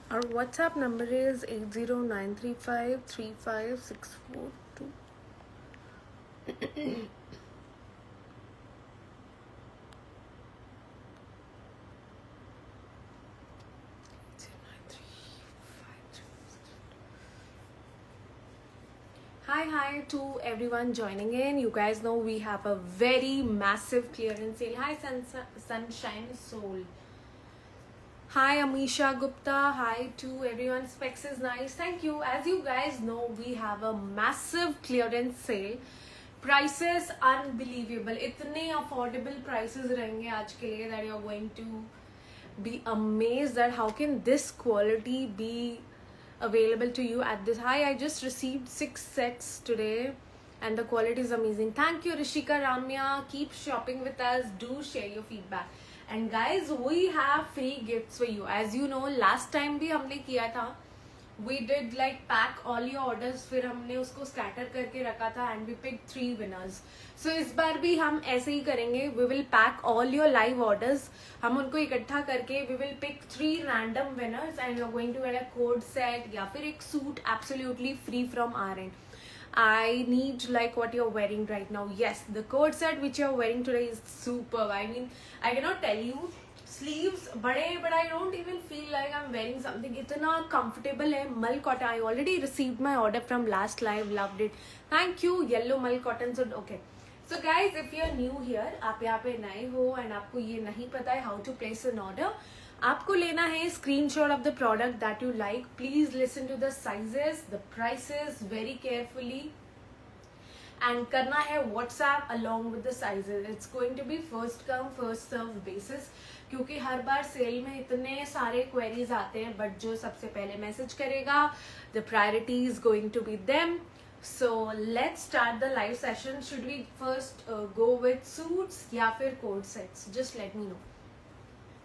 Our WhatsApp number is 809353564. Hi to everyone joining in. You guys know we have a very massive clearance sale. Hi Sunshine Soul. Hi Amisha Gupta. Hi to everyone. Specs is nice. Thank you. As you guys know, we have a massive clearance sale. Prices unbelievable. इतने affordable prices रहेंगे आज के लिए that you're going to be amazed that how can this quality be available to you at this high. I just received 6 sets today and the quality is amazing. Thank you Rishika Ramya. Keep shopping with us. Do share your feedback. And guys, we have free gifts for you. As you know, last time भी हमने किया था. We did like pack all your orders, फिर हमने उसको scatter करके रखा था and we picked 3 winners. So इस बार भी हम ऐसे ही करेंगे. We will pack all your live orders. हम उनको इकट्ठा करके we will pick 3 random winners and you're going to get a code set या फिर एक suit absolutely free from our end. I need like what you're wearing right now. Yes, the code set which you're wearing today is superb. I mean, I cannot tell you. Sleeves बड़े but I don't even feel like I'm wearing something. इतना comfortable है. Mull cotton. I already received my order from last live. Loved it. Thank you. Yellow mull cotton. So okay. So guys, if you're new here, आप यहाँ पे नए हो and आपको ये नहीं पता है how to place an order, आपको लेना है screenshot of the product that you like. Please listen to the sizes, the prices very carefully. And करना है WhatsApp along with the sizes. It's going to be first come first serve basis. क्योंकि हर बार cell में इतने सारे queries आते हैं but जो सबसे पहले मैसेज करेगा the priority is going to be them. So let's start the live session. Should we first go with suits या फिर code sets? Just let me know.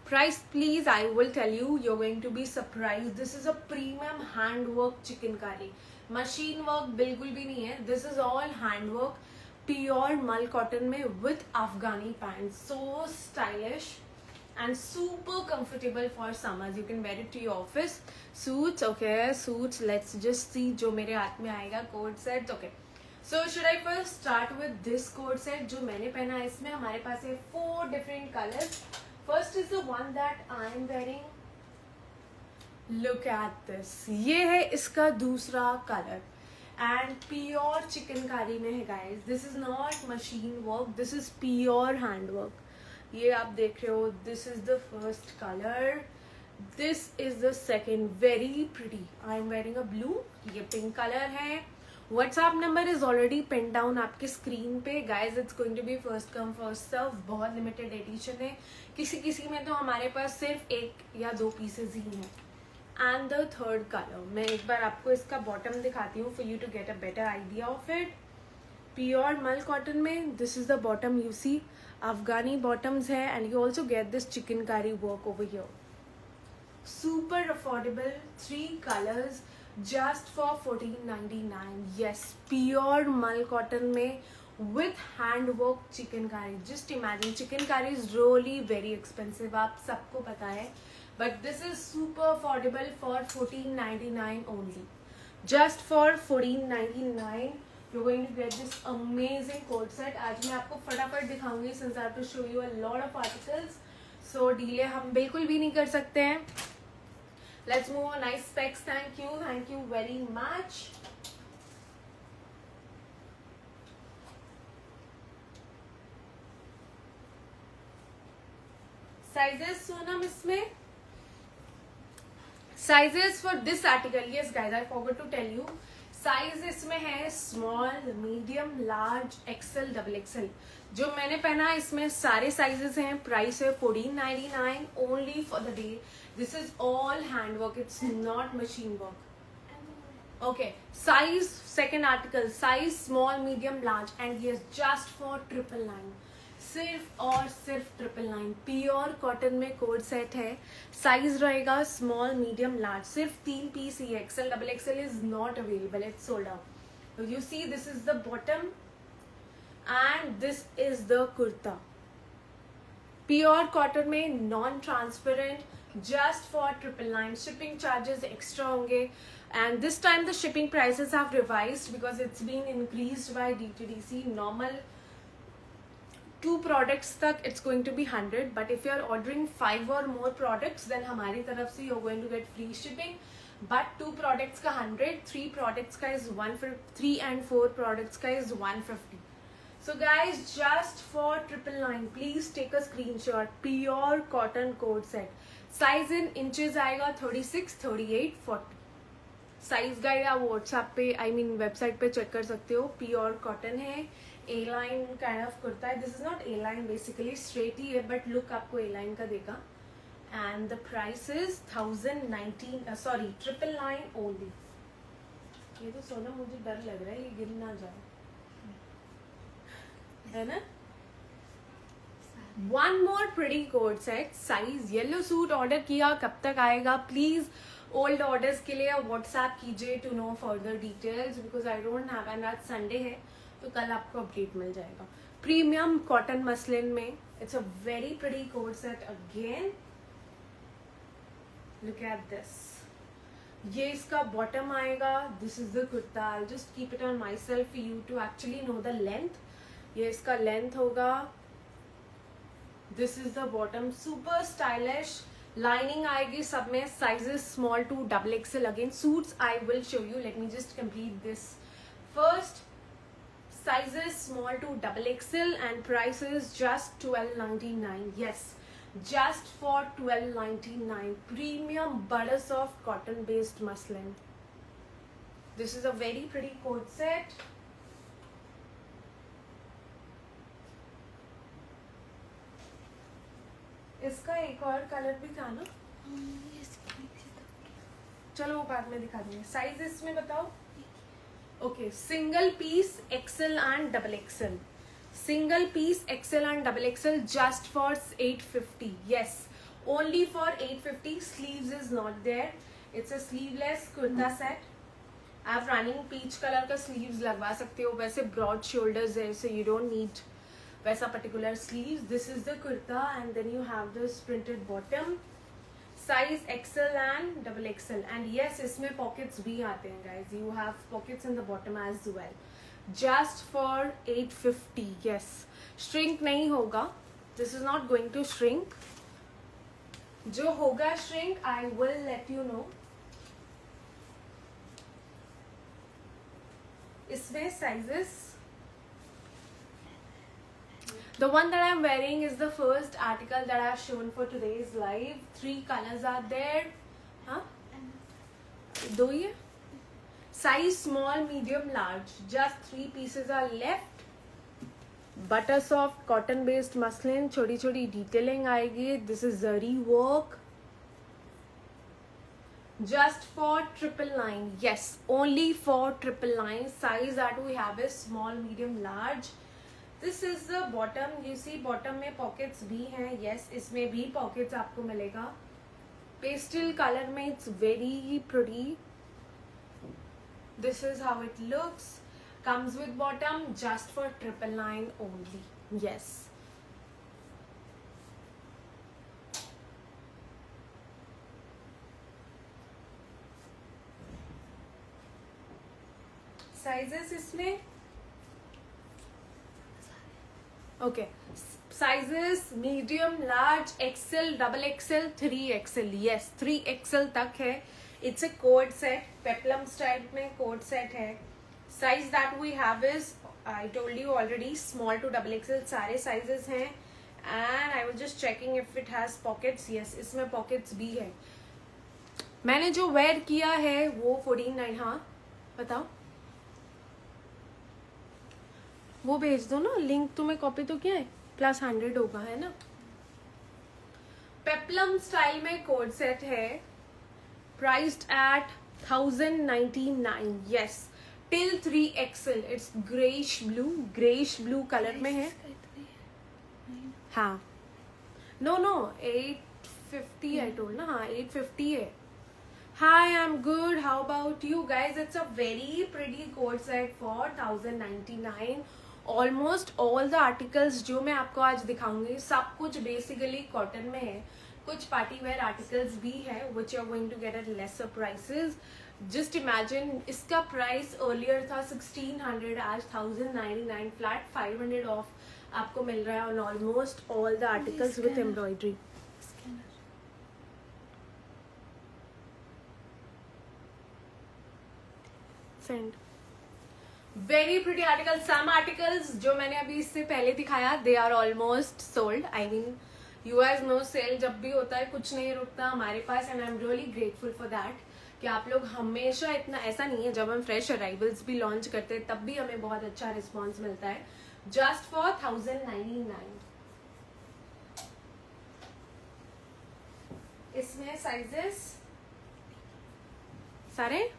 Price please, I will tell you, you're going to be surprised. This is a premium handwork chicknकारी. Machine work बिल्कुल भी नहीं है. This is all handwork, pure mull cotton में with Afghani pants. So stylish and super comfortable for summers. You can wear it to your office. Suits, okay, suits. Let's just see जो मेरे हाथ में आएगा. Coat set, okay. So should I first start with this coat set जो मैंने पहना है? इसमें हमारे पास है 4 different colors. First is the one that I am wearing. Look at this. ये है इसका दूसरा color. And pure चिकनकारी में है guys. This is not machine work. This is pure hand work. ये आप देख रहे हो. This is the first color. This is the second. Very pretty. I am wearing a blue. ये pink color है. WhatsApp number is already pinned down आपके screen पे. Guys, it's going to be first come first serve. बहुत limited edition है. किसी में तो हमारे पास सिर्फ 1 या 2 pieces ही हैं. And the third color. मैं एक बार आपको इसका bottom दिखाती हूँ for you to get a better idea of it. Pure mull cotton में this is the bottom. You see Afghani bottoms है and you also get this chicknकारी work over here. Super affordable. 3 colors just for $14.99. Yes, pure mull cotton में with hand work chicknकारी. Just imagine, chicknकारी is really very expensive. आप सबको पता है. But this is super affordable for $14.99 only. Just for $14.99. You're going to get this amazing coat set. आज मैं आपको फटाफट दिखाऊंगी since I have to show you a lot of articles. So delay हम बिल्कुल भी नहीं कर सकते हैं. Let's move on. Nice specs. Thank you very much. Sizes Sonam इसमें. Sizes for this article. Yes guys, I forgot to tell you. Size इसमें है small, medium, large, XL, double XL. जो मैंने पहना है इसमें सारे साइजेस हैं. प्राइस है $14.99 only for the day. This is all hand work. It's not machine work. Okay, size second article. Size small, medium, large and yes just for $999. सिर्फ और सिर्फ $999. प्योर कॉटन में कोड सेट है. Size रहेगा small, medium, large. सिर्फ 3 piece ही. XL, double XL is not available. It's sold out. You see this is the bottom and this is the kurta. Pure cotton में non transparent just for 999. Shipping charges extra होंगे, and this time the shipping prices have revised because it's been increased by DTDC. Normal 2 products तक it's going to be 100, but if you're ordering 5 or more products then हमारी तरफ से you're going to get free shipping. But 2 products का 100, 3 products का is 150, 3 and 4 products का is 150. So guys, just for 999, please take a screenshot. Pure cotton coat set. Size in inches आएगा 36, 38, 40. Size guide आप WhatsApp पे website पे check कर सकते हो. प्योर कॉटन है, A line kind of kurta है. This is not A line, basically straight ही है, बट लुक आपको ए लाइन का देगा. And the price is 1019, sorry 999 only. ये तो सोना मुझे डर लग रहा है ये गिर ना जाए, है ना. One more pretty coat set. Size yellow suit order किया, कब तक आएगा? प्लीज ओल्ड ऑर्डर्स के लिए व्हाट्सएप कीजिए to know further details, because I don't have, and आज संडे है तो कल आपको अपडेट मिल जाएगा. प्रीमियम कॉटन मसलिन में it's a very pretty coat set again. Look at this. ये इसका बॉटम आएगा. This is the kurta. I just keep it on my self for you to actually know the length. ये इसका length होगा. This is the bottom. Super stylish. Lining आएगी सब में. Sizes small to double XL. Again suits I will show you. Let me just complete this first. Sizes small to double XL and price is just 1299. yes, just for 1299. Premium butter soft cotton based muslin. This is a very pretty coat set. इसका एक और colour भी था ना, चलो वो बाद में दिखा देंगे. साइज इसमें बताओ. Okay, single piece XL and double XL. Single piece XL and double XL just for 850. yes, only for 850. sleeves is not there. it's a sleeveless kurta set. आप रनिंग पीच कलर का sleeves लगवा सकते हो. वैसे broad shoulders है, so you don't need वैसा particular sleeves. This is the kurta and then you have this printed bottom. Size XL and double XL. And yes, इसमें pockets भी आते हैं guys. You have pockets in the bottom as well. Just for 850. Yes, shrink नहीं होगा. This is not going to shrink. जो होगा shrink I will let you know. इसमें sizes, the one that I'm wearing is the first article that I've shown for today's live. 3 colors are there. Huh? दो ही है. Size small, medium, large. Just 3 pieces are left. Butter soft cotton based muslin. छोटी छोटी detailing आएगी. This is zari work. Just for 999. yes, only for 999. Size that we have is small, medium, large. This is the bottom. You see bottom में pockets भी हैं. yes, इसमें भी pockets आपको मिलेगा. पेस्टल कलर में it's very pretty. This is how it looks. Comes with bottom just for 999 only. yes. Sizes इसमें okay. Sizes medium, large, XL, double XL, 3XL. yes, 3XL तक है. It's a coat set. Peplum style में coat set है. Size that we have is, I told you already, small to double XL. सारे sizes हैं. And I was just checking if it has pockets. yes, इसमें pockets भी है. मैंने जो where किया है वो 1499. हाँ बताओ, वो भेज दो ना लिंक. तुम्हें कॉपी तो क्या है, +100 होगा, है ना. पेप्लम स्टाइल में कोड सेट है. Priced eight 1099. yes, till 3XL. It's greyish blue. Greyish blue colour में है. हाँ, नो 850 आई टोल्ड ना. हाँ, 850 है. Hi, I'm good. How about you guys? It's a very pretty coat set for 1099. Almost all the articles जो मैं आपको आज दिखाऊंगी सब कुछ बेसिकली कॉटन में है. कुछ पार्टी वेयर आर्टिकल्स भी है which you are going to get at lesser prices. Just imagine, इसका प्राइस अर्लियर था 1600, आज 1099 फ्लैट 500 ऑफ आपको मिल रहा है on almost all the articles with embroidery. Send very pretty article. Some articles जो मैंने अभी इससे पहले दिखाया they are almost sold. I mean you guys know sale जब भी होता है कुछ नहीं रुकता हमारे पास, and I am really grateful for that कि आप लोग हमेशा इतना, ऐसा नहीं है जब हम फ्रेश अराइवल्स भी लॉन्च करते हैं तब भी हमें बहुत अच्छा रिस्पॉन्स मिलता है. Just for 1099. इसमें साइजेस सारे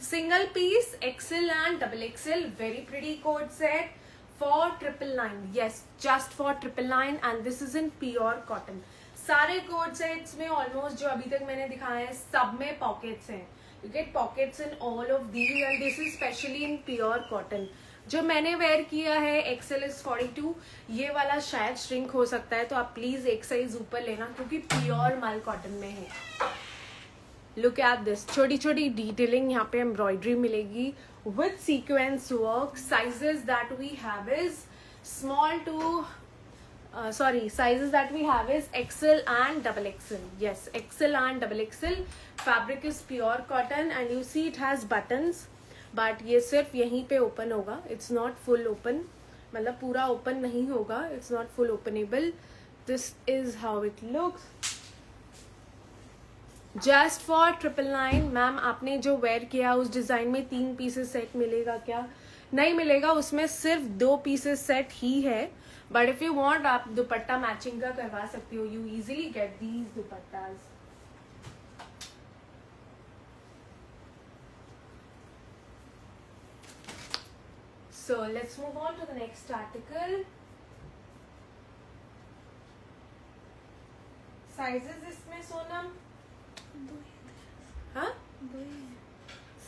single piece, XL and double XL. Very pretty code set for 999. yes, just for 999 and this is in pure cotton. सारे कोड सेट्स में ऑलमोस्ट जो अभी तक मैंने दिखाए हैं सब में पॉकेट्स हैं. You get pockets in all of these and this is specially in pure cotton. जो मैंने वेयर किया है एक्सेल इज 42. ये वाला शायद श्रिंक हो सकता है तो आप प्लीज एक साइज ऊपर लेना क्योंकि प्योर माल कॉटन में है. लुक एट दिस, छोटी छोटी डिटेलिंग यहाँ पे एम्ब्रॉयडरी मिलेगी with sequence work. Sizes that we have is small to sizes that we have is XL and double XL. yes, XL and double XL. fabric is pure cotton and you see it has buttons but ये सिर्फ यहीं पे open होगा. it's not full open, मतलब पूरा open नहीं होगा. it's not full openable. this is how it looks. Just for 999. Ma'am आपने जो वेयर किया उस डिजाइन में 3 पीसेस सेट मिलेगा क्या? नहीं मिलेगा, उसमें सिर्फ 2 पीसेस सेट ही है. बट इफ यू वांट आप दुपट्टा मैचिंग का करवा सकते हो. You easily get these dupattas. So let's move on to the next article. Sizes इसमें सोनम हाँ,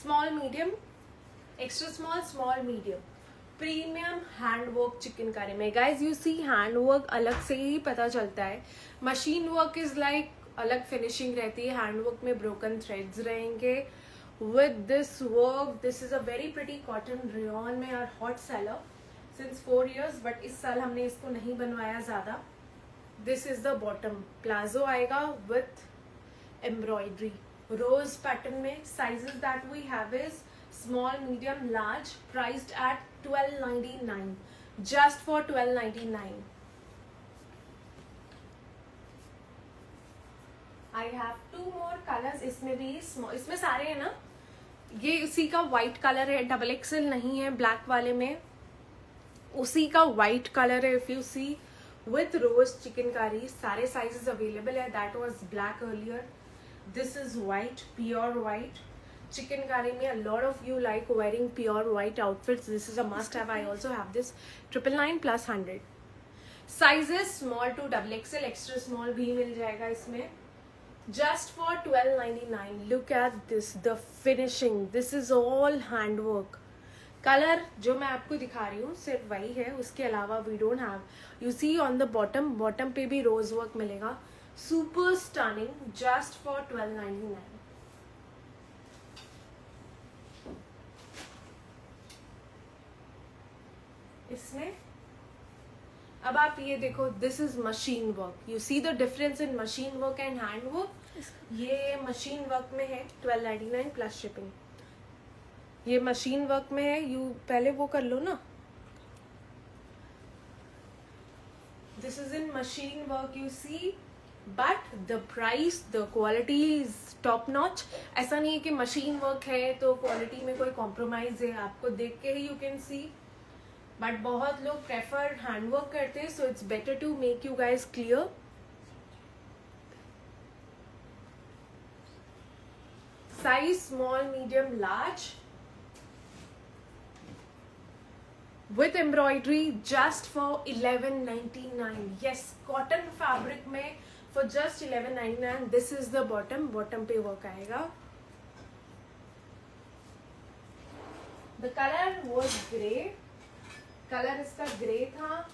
small medium, extra small, small medium. Premium handwork chikankari में गाइज यू सी हैंडवर्क अलग से ही पता चलता है. मशीन वर्क इज लाइक अलग फिनिशिंग रहती है, हैंडवर्क में ब्रोकन थ्रेड्स रहेंगे. With this work this is a very pretty cotton rayon में are hot seller since 4 years but इस साल हमने इसको नहीं बनवाया ज्यादा. This is the bottom. Palazzo आएगा विथ एम्ब्रॉयडरी रोज पैटर्न में. Sizes that we have is small, medium, large. Priced at 1299. Just for 1299. I have 2 more colours. इसमें भी इसमें सारे हैं ना. ये उसी का व्हाइट कलर है, डबल एक्सेल नहीं है. ब्लैक वाले में उसी का व्हाइट कलर है. इफ यू सी विथ रोज चिकनकारी. सारे साइजेस अवेलेबल है. That was black earlier. This is white, pure white. Chikankari में a lot of you like wearing pure white outfits. This is a must have. I also have this. 999 plus 100. Sizes small to double XL, extra small भी मिल जाएगा इसमें. Just for 1299. Look at this, the finishing. This is all handwork. Colour जो मैं आपको दिखा रही हूँ सिर्फ वही है, उसके अलावा we don't have. You see on the bottom, bottom पे भी रोज वर्क मिलेगा. Super stunning. Just for 1299. इसमें अब आप ये देखो, this is machine work. You see the difference in machine work and hand work. ये मशीन वर्क में है 1299 प्लस शिपिंग. ये मशीन वर्क में है. यू पहले वो कर लो ना. This is in machine work. You see but the price, the quality is top notch. ऐसा नहीं है कि मशीन वर्क है तो क्वालिटी में कोई कॉम्प्रोमाइज है. आपको देख के ही यू कैन सी. बट बहुत लोग प्रेफर हैंडवर्क करते हैं, so it's better to make you guys clear. Size small, medium, large with embroidery just for 1199. yes, cotton fabric में for just 1199. this is the bottom. bottom पे work आएगा. the color was grey. color इसका grey था.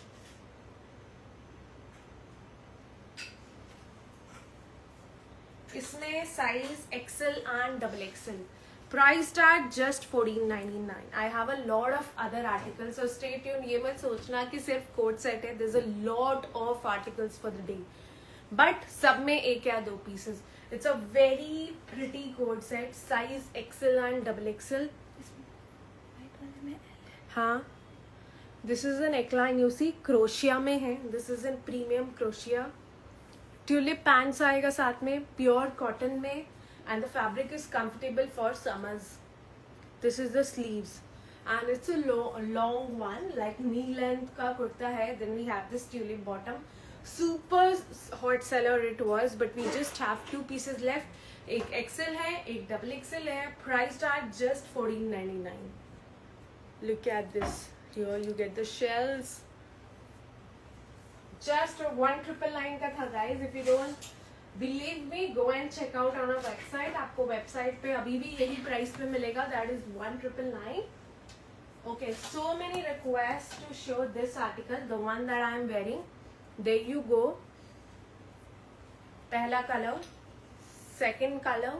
इसमें size XL and double Excel. Price tag just $14.99. I have a lot of other articles, so stay tuned. ये मत सोचना कि सिर्फ कोट सेट है. There's a lot of articles for the day, but सब में एक या दो pieces. It's a very pretty coat set, size XL and double XL. हाँ, this is a neckline. You see, crochet में है. This is in premium crochet. Tulip pants आएगा साथ में, pure cotton में. And the fabric is comfortable for summers. This is the sleeves, and it's a long one, like knee length का कुर्ता है. Then we have this tulip bottom. Super hot seller it was, but we just have 2 pieces left. एक XL है, एक double XL है. Price tag just $14.99. Look at this. Here you get the shells. Just 1999 का था guys. If you don't Believe me, go and check out on our website. आपको website पे अभी भी यही प्राइस पे मिलेगा. That is 1999. Okay, so many requests to show this article, the one that I am wearing. There you go. पहला colour, second color,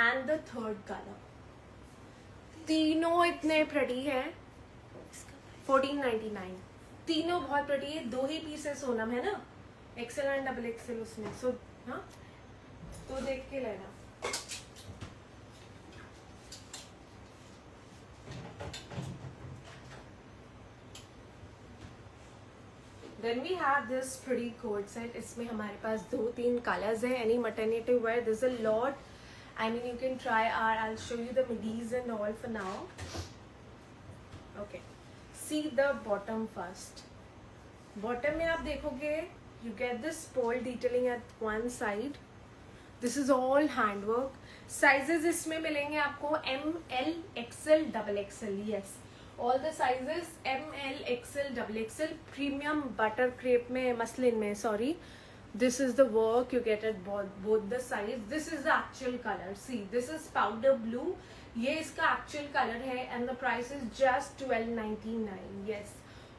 and the third color. तीनों इतने pretty है. 14.99. तीनों बहुत pretty है. 2 ही पीसेस सोनम है ना, एक्सेल एंड डबल एक्सेल उसमें. सो हाँ, तो देख के लेना. Then we have this pretty coat set. इसमें हमारे पास 2-3 कलर्स है. Any maternity wear, there's a lot. I mean, you can try I'll show you the midis and all for now. Okay, see the bottom first. Bottom में आप देखोगे, you get this pole detailing at one side. This is all handwork. Sizes इसमें मिलेंगे आपको M, L, XL, double XL. Yes, all the sizes M, L, XL, double XL. Premium butter crepe में, muslin में, sorry. This is the work you get at both the sides. This is the actual color. See, this is powder blue. ये इसका actual color है, and the price is just $12.99. Yes,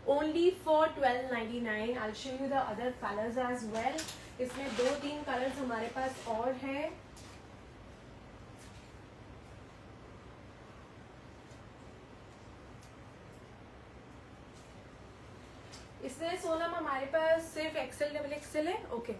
only for $12.99. I'll show you the other colors as well. इसमें 2-3 colors हमारे पास और हैं. इसमें सोनम हमारे पास सिर्फ XL डबल XL है. Okay,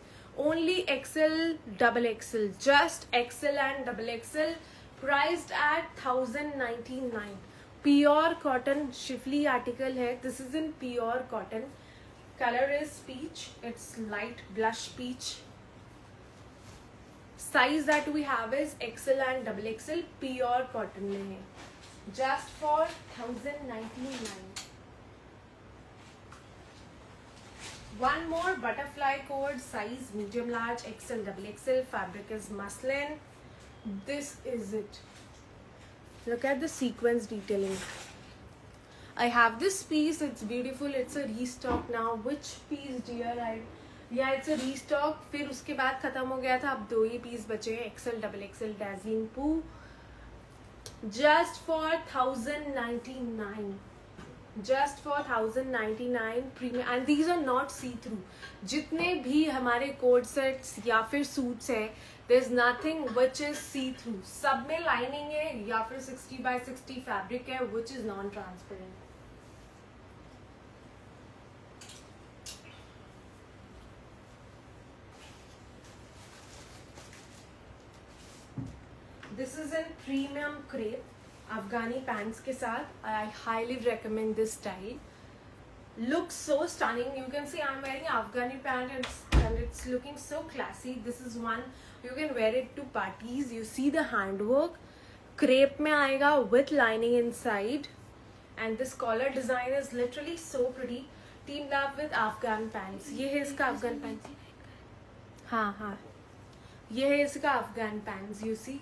only XL double XL, just XL and double XL, priced at $1,099. Pure cotton schiffli article है. This is in pure cotton. Colour is peach. It's light blush peach. Size that we have is XL and double XL. Pure cotton में है. Just for $1,099. One more butterfly cord, size medium large, XL double XL. Fabric is muslin. This is it. Look at the sequence detailing. I have this piece. It's beautiful. It's a restock now. Which piece, dear? Yeah, it's a restock. फिर उसके बाद खत्म हो गया था. अब 2 ही piece बचे हैं. XL double XL dazzling poo. Just for $1,099. Just for $1,099 premium, and these are not see-through. जितने भी हमारे कोट सेट्स या फिर सूट्स है, there's nothing which is see-through. सब में लाइनिंग है या फिर 60x60 फैब्रिक है which is non-transparent. This is in premium crepe. Afghani pants के साथ. I highly recommend this style. Looks so stunning. You can see I'm wearing Afghani pant and it's looking so classy. This is one you can wear it to parties. You see the handwork. Crepe में आएगा with lining inside, and this collar design is literally so pretty. Teamed up with Afghan pants. ये है इसका Afghan pants. हाँ, ये है इसका Afghan pants. You see.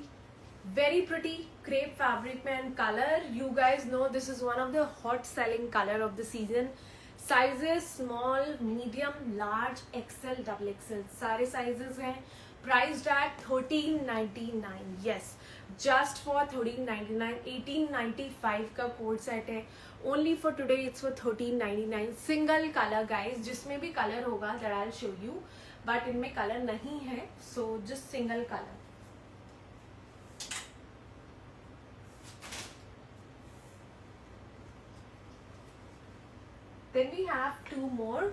Very pretty crepe fabric and color. You guys know this is one of the hot selling color of the season. Sizes small, medium, large, XL, double XL. सारे sizes हैं. Priced at $13.99. Yes, just for $13.99. $18.95 का set set है. Only for today it's for $13.99. Single color guys. जिसमें भी color होगा that I'll show you. But इनमें colour नहीं है, so just single colour. Then we have two more.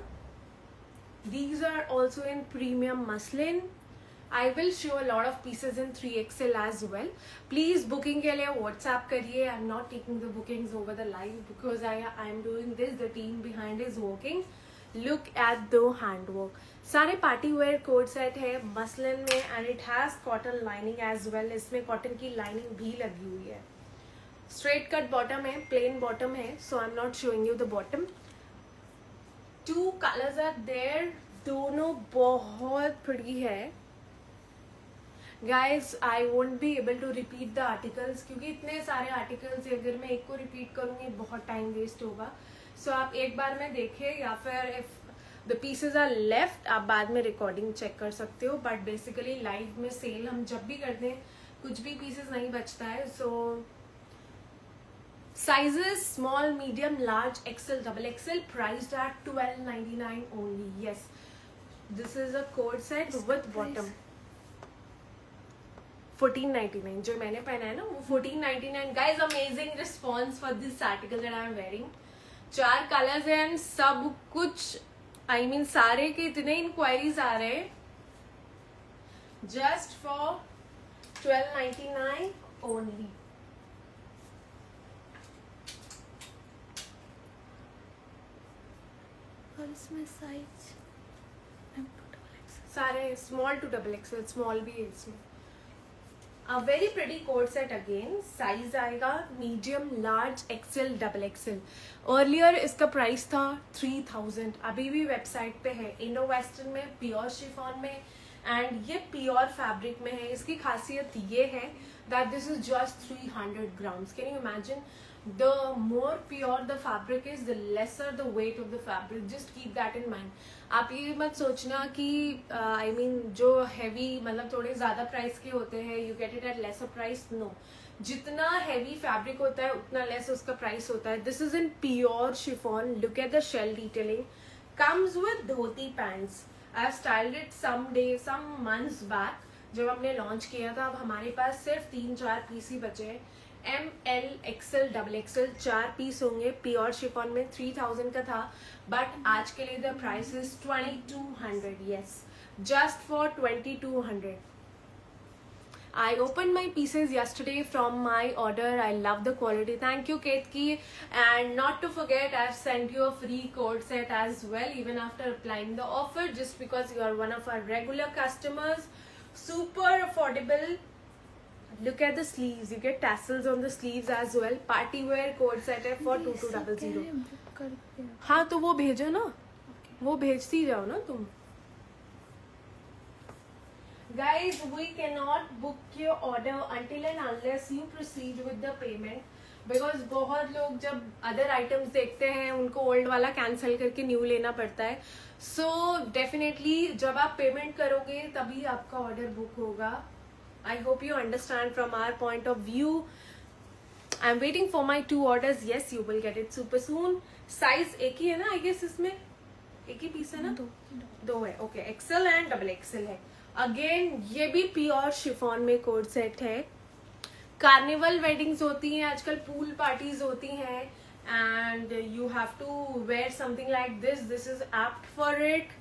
These are also in premium muslin. I will show a lot of pieces in 3XL as well. Please booking के लिए WhatsApp करिए. I'm not taking the bookings over the live because I'm doing this. The team behind is working. Look at the handwork. सारे party wear coat set है muslin में and it has cotton lining as well. इसमें cotton की lining भी लगी हुई है. Straight cut bottom है, plain bottom है. So I'm not showing you the bottom. Two colors are there. दोनों बहुत pretty है. Guys, I won't be able to repeat the articles क्योंकि इतने सारे articles अगर मैं एक को repeat करूँगी बहुत time waste होगा. So आप एक बार में देखें या फिर if the pieces are left आप बाद में recording check कर सकते हो. But basically live में sale हम जब भी करते हैं कुछ भी pieces नहीं बचता है. So sizes small, medium, large, XL, double XL priced at $12.99 only. Yes, this is a coat set with bottom. 14.99 जो मैंने पहना है ना वो 14.99. Guys, amazing response for this article that I am wearing. 4 colors हैं and सब कुछ I mean सारे के इतने inquiries आ रहे हैं just for $12.99 only. और इसमें साइज सारे small to double XL, small भी है इसमें. A very pretty coat set again. Size आएगा medium, large, XL, double XL. Earlier इसका प्राइस था 3000. अभी भी वेबसाइट पे है. इंडो वेस्टर्न में, प्योर शिफॉन में एंड ये प्योर फैब्रिक में है. इसकी खासियत ये है that this is just 300 grams. Can you imagine? The more pure the fabric is, the lesser the weight of the fabric. Just keep that in mind. आप ये मत सोचना कि I mean जो heavy मतलब थोड़े ज़्यादा प्राइस के होते हैं you get it at lesser price. No. जितना heavy fabric होता है उतना less उसका प्राइस होता है. This is in pure chiffon. Look at the shell detailing. Comes with dhoti pants. I have styled it some months back जब हमने launch किया था. अब हमारे पास सिर्फ 3-4 पीस ही बचे हैं. ML, XL, double XL 4 piece होंगे. प्योर शिफॉन में 3000 का था बट आज के लिए the price is 2200. Yes, just for 2200. I opened my pieces yesterday from my order. I love the quality. Thank you, Ketki. And not to forget, I've sent you a free coat set as well, even after applying the offer, just because you are one of our regular customers. Super affordable. Look at the sleeves. You get tassels on the sleeves as well. Party wear coat set है for 2200. हाँ तो वो भेजो ना. वो भेजती जाओ ना तुम. Guys, we cannot book your order until and unless you proceed with the payment. Because बहुत लोग जब other items देखते हैं उनको old वाला cancel करके new लेना पड़ता है. So definitely जब आप payment करोगे तभी आपका order book होगा. I hope you understand from our point of view. I'm waiting for my 2 orders. Yes, you will get it super soon. Size एक ही है ना? I guess इसमें एक ही पीस है ना? दो है. Okay, XL and double XL है. Again ये भी प्योर शिफॉन में कोट सेट है. कार्निवल वेडिंग्स होती हैं आजकल, पूल पार्टीज होती हैं and you have to wear something like this. This is apt for it.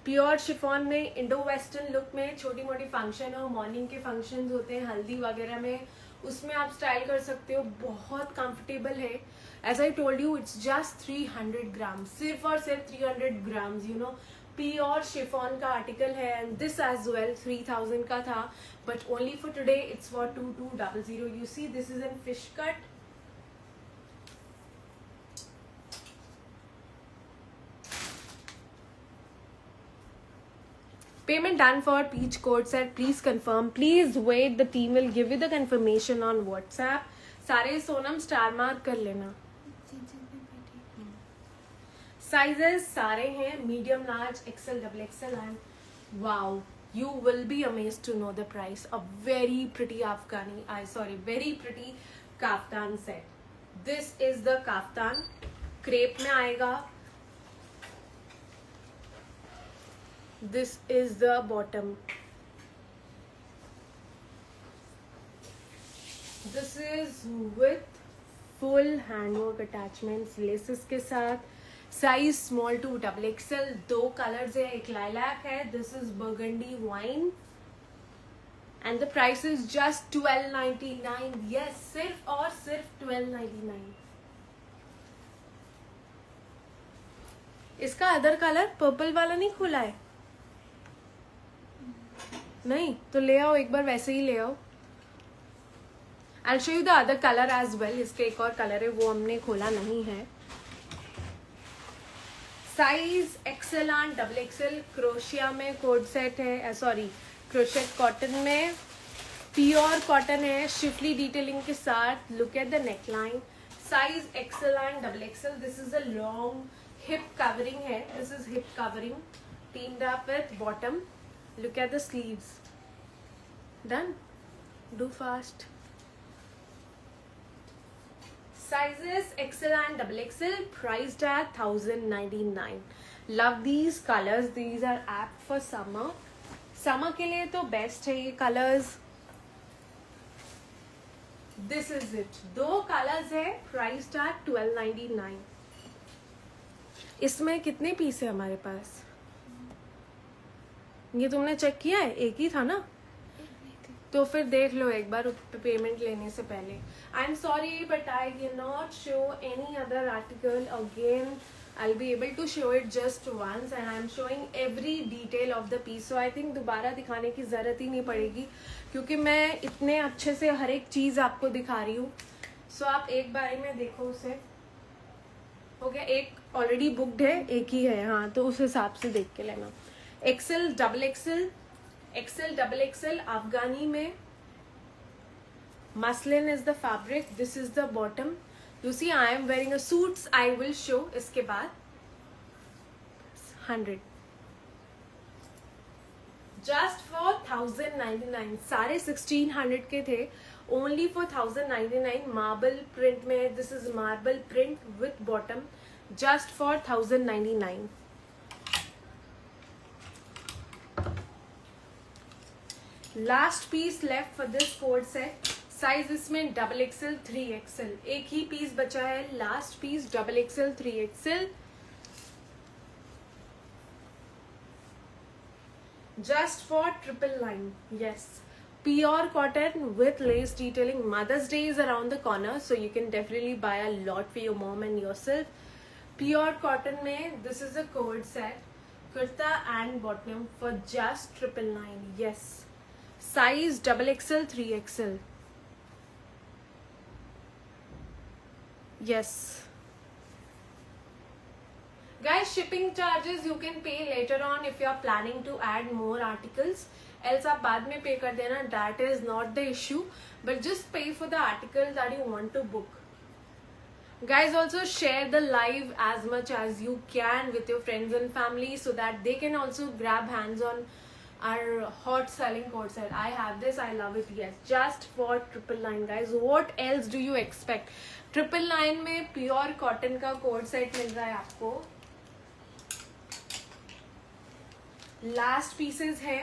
Pure chiffon में इंडो वेस्टर्न लुक में छोटी मोटी फंक्शन हो, मॉर्निंग के फंक्शंस होते हैं हल्दी वगैरह में, उसमें आप स्टाइल कर सकते हो. बहुत कंफर्टेबल है. As I told you it's just 300 grams. सिर्फ और सिर्फ 300 grams. You know pure chiffon का आर्टिकल है एंड दिस एज वेल 3000 का था but only for today it's for 2200. You see this is in fish cut. Payment done for peach coat set. Please confirm. Please wait. The team will give you the confirmation on WhatsApp. सारे Sonam star mark कर लेना. Sizes सारे हैं medium, large, XL, double XL and wow, you will be amazed to know the price. A very pretty very pretty kaftan set. This is the kaftan. Crepe में आएगा. This is the bottom. This is with full handwork attachments, laces के साथ. Size small to XXL. 2 colors है, एक lilac है. This is burgundy wine. And the price is just $12.99. Yes, सिर्फ और सिर्फ $12.99. इसका अदर कलर पर्पल वाला नहीं खुला है? नहीं तो ले आओ, एक बार वैसे ही ले आओ. I'll show you the other color as well. इसके एक और कलर है, वो हमने खोला नहीं है. Size XL and XXL. Crochet में कोड सेट है, सॉरी क्रोशेट कॉटन में. प्योर कॉटन है, शिफली डिटेलिंग के साथ. Look at the neckline. Size XL and XXL. This is a long hip covering है. This is hip covering teamed up with bottom. Look at the sleeves. Done. Do fast. Sizes XL and XXL, priced at $1,099. Love these colors. These are apt for summer. Summer के लिए तो best है ये colors. This is it. 2 colors है, priced at $12.99. इसमें कितने piece है हमारे पास? ये तुमने चेक किया है? एक ही था ना? तो फिर देख लो एक बार पेमेंट लेने से पहले. I am sorry but I can not show any other article again. I will be able to show it just once and I am showing every detail of the piece. So I think दोबारा दिखाने की ज़रूरत ही नहीं पड़ेगी क्योंकि मैं इतने अच्छे से हर एक चीज़ आपको दिखा रही हूँ. सो आप एक बारे में देखो उसे. हो गया, एक ऑलरेडी बुकड है, एक ही है. हाँ, तो उस हिसाब से देख के लेना. XL, XXL. XL, XXL अफगानी में. Muslin is the fabric. This is the bottom. You see, I am wearing a suits. I will show. इसके बाद 100. Just for $1,099. सारे 1600 के थे. Only for $1,099. Marble print में. This is marble print with bottom. Just for $1,099. Last piece left for this co-ord set. Size इसमें XXL, 3XL. एक ही piece बचा है. Last piece XXL, 3XL. Just for $999. Yes, pure cotton with lace detailing. Mother's Day is around the corner so you can definitely buy a lot for your mom and yourself. Pure cotton में this is a co-ord set. Kurta and bottom for just $999. Yes, size XXL, 3XL. Yes guys, shipping charges you can pay later on if you are planning to add more articles. Else आप बाद में pay कर देना. That is not the issue, but just pay for the article that you want to book. Guys, also share the live as much as you can with your friends and family so that they can also grab hands on our hot selling coat set. I have this, I love it. Yes, just for $999 guys. What else do you expect? $999 में pure cotton coat set सेट मिल रहा है आपको. Last pieces है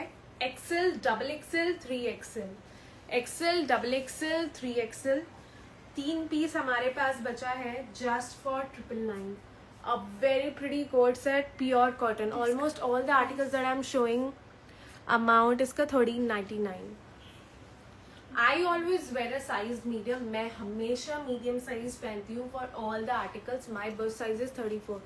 XL, XXL, 3XL. XL, XXL, 3XL. 3 piece हमारे पास बचा है. Just for $999. A very pretty coat set, pure cotton. Almost all the articles that I'm showing amount इसका $13.99. I always wear a size medium. मैं हमेशा medium size पहनती हूँ for all the articles. My birth size is 34.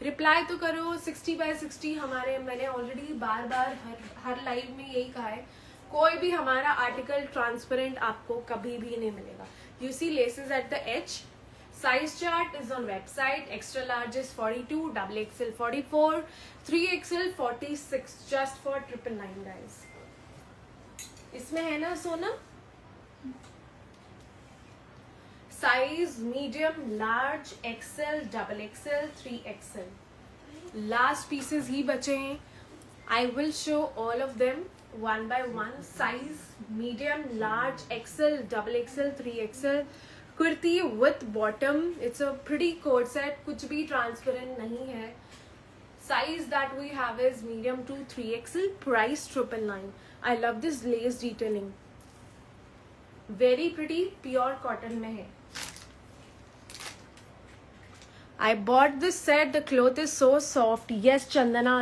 Reply तो करो. 60x60 हमारे, मैंने already बार बार हर live में यही कहा है. कोई भी हमारा आर्टिकल ट्रांसपेरेंट आपको कभी भी नहीं मिलेगा. You see laces at the edge. Size chart is on website. Extra large is 42, XXL 44, 3XL 46. Just for $999 guys. इसमें है ना सोना. Size medium, large, XL, XXL, 3XL. Last pieces ही बचे हैं. I will show all of them one by one. Size medium, large, XL, XXL, 3XL. Kurti with bottom. It's a pretty coat set. कुछ भी transparent नहीं है. Size that we have is medium to 3XL. Price 999. I love this lace detailing. Very pretty, pure cotton में है. I bought this set. The cloth is so soft. Yes, Chandana.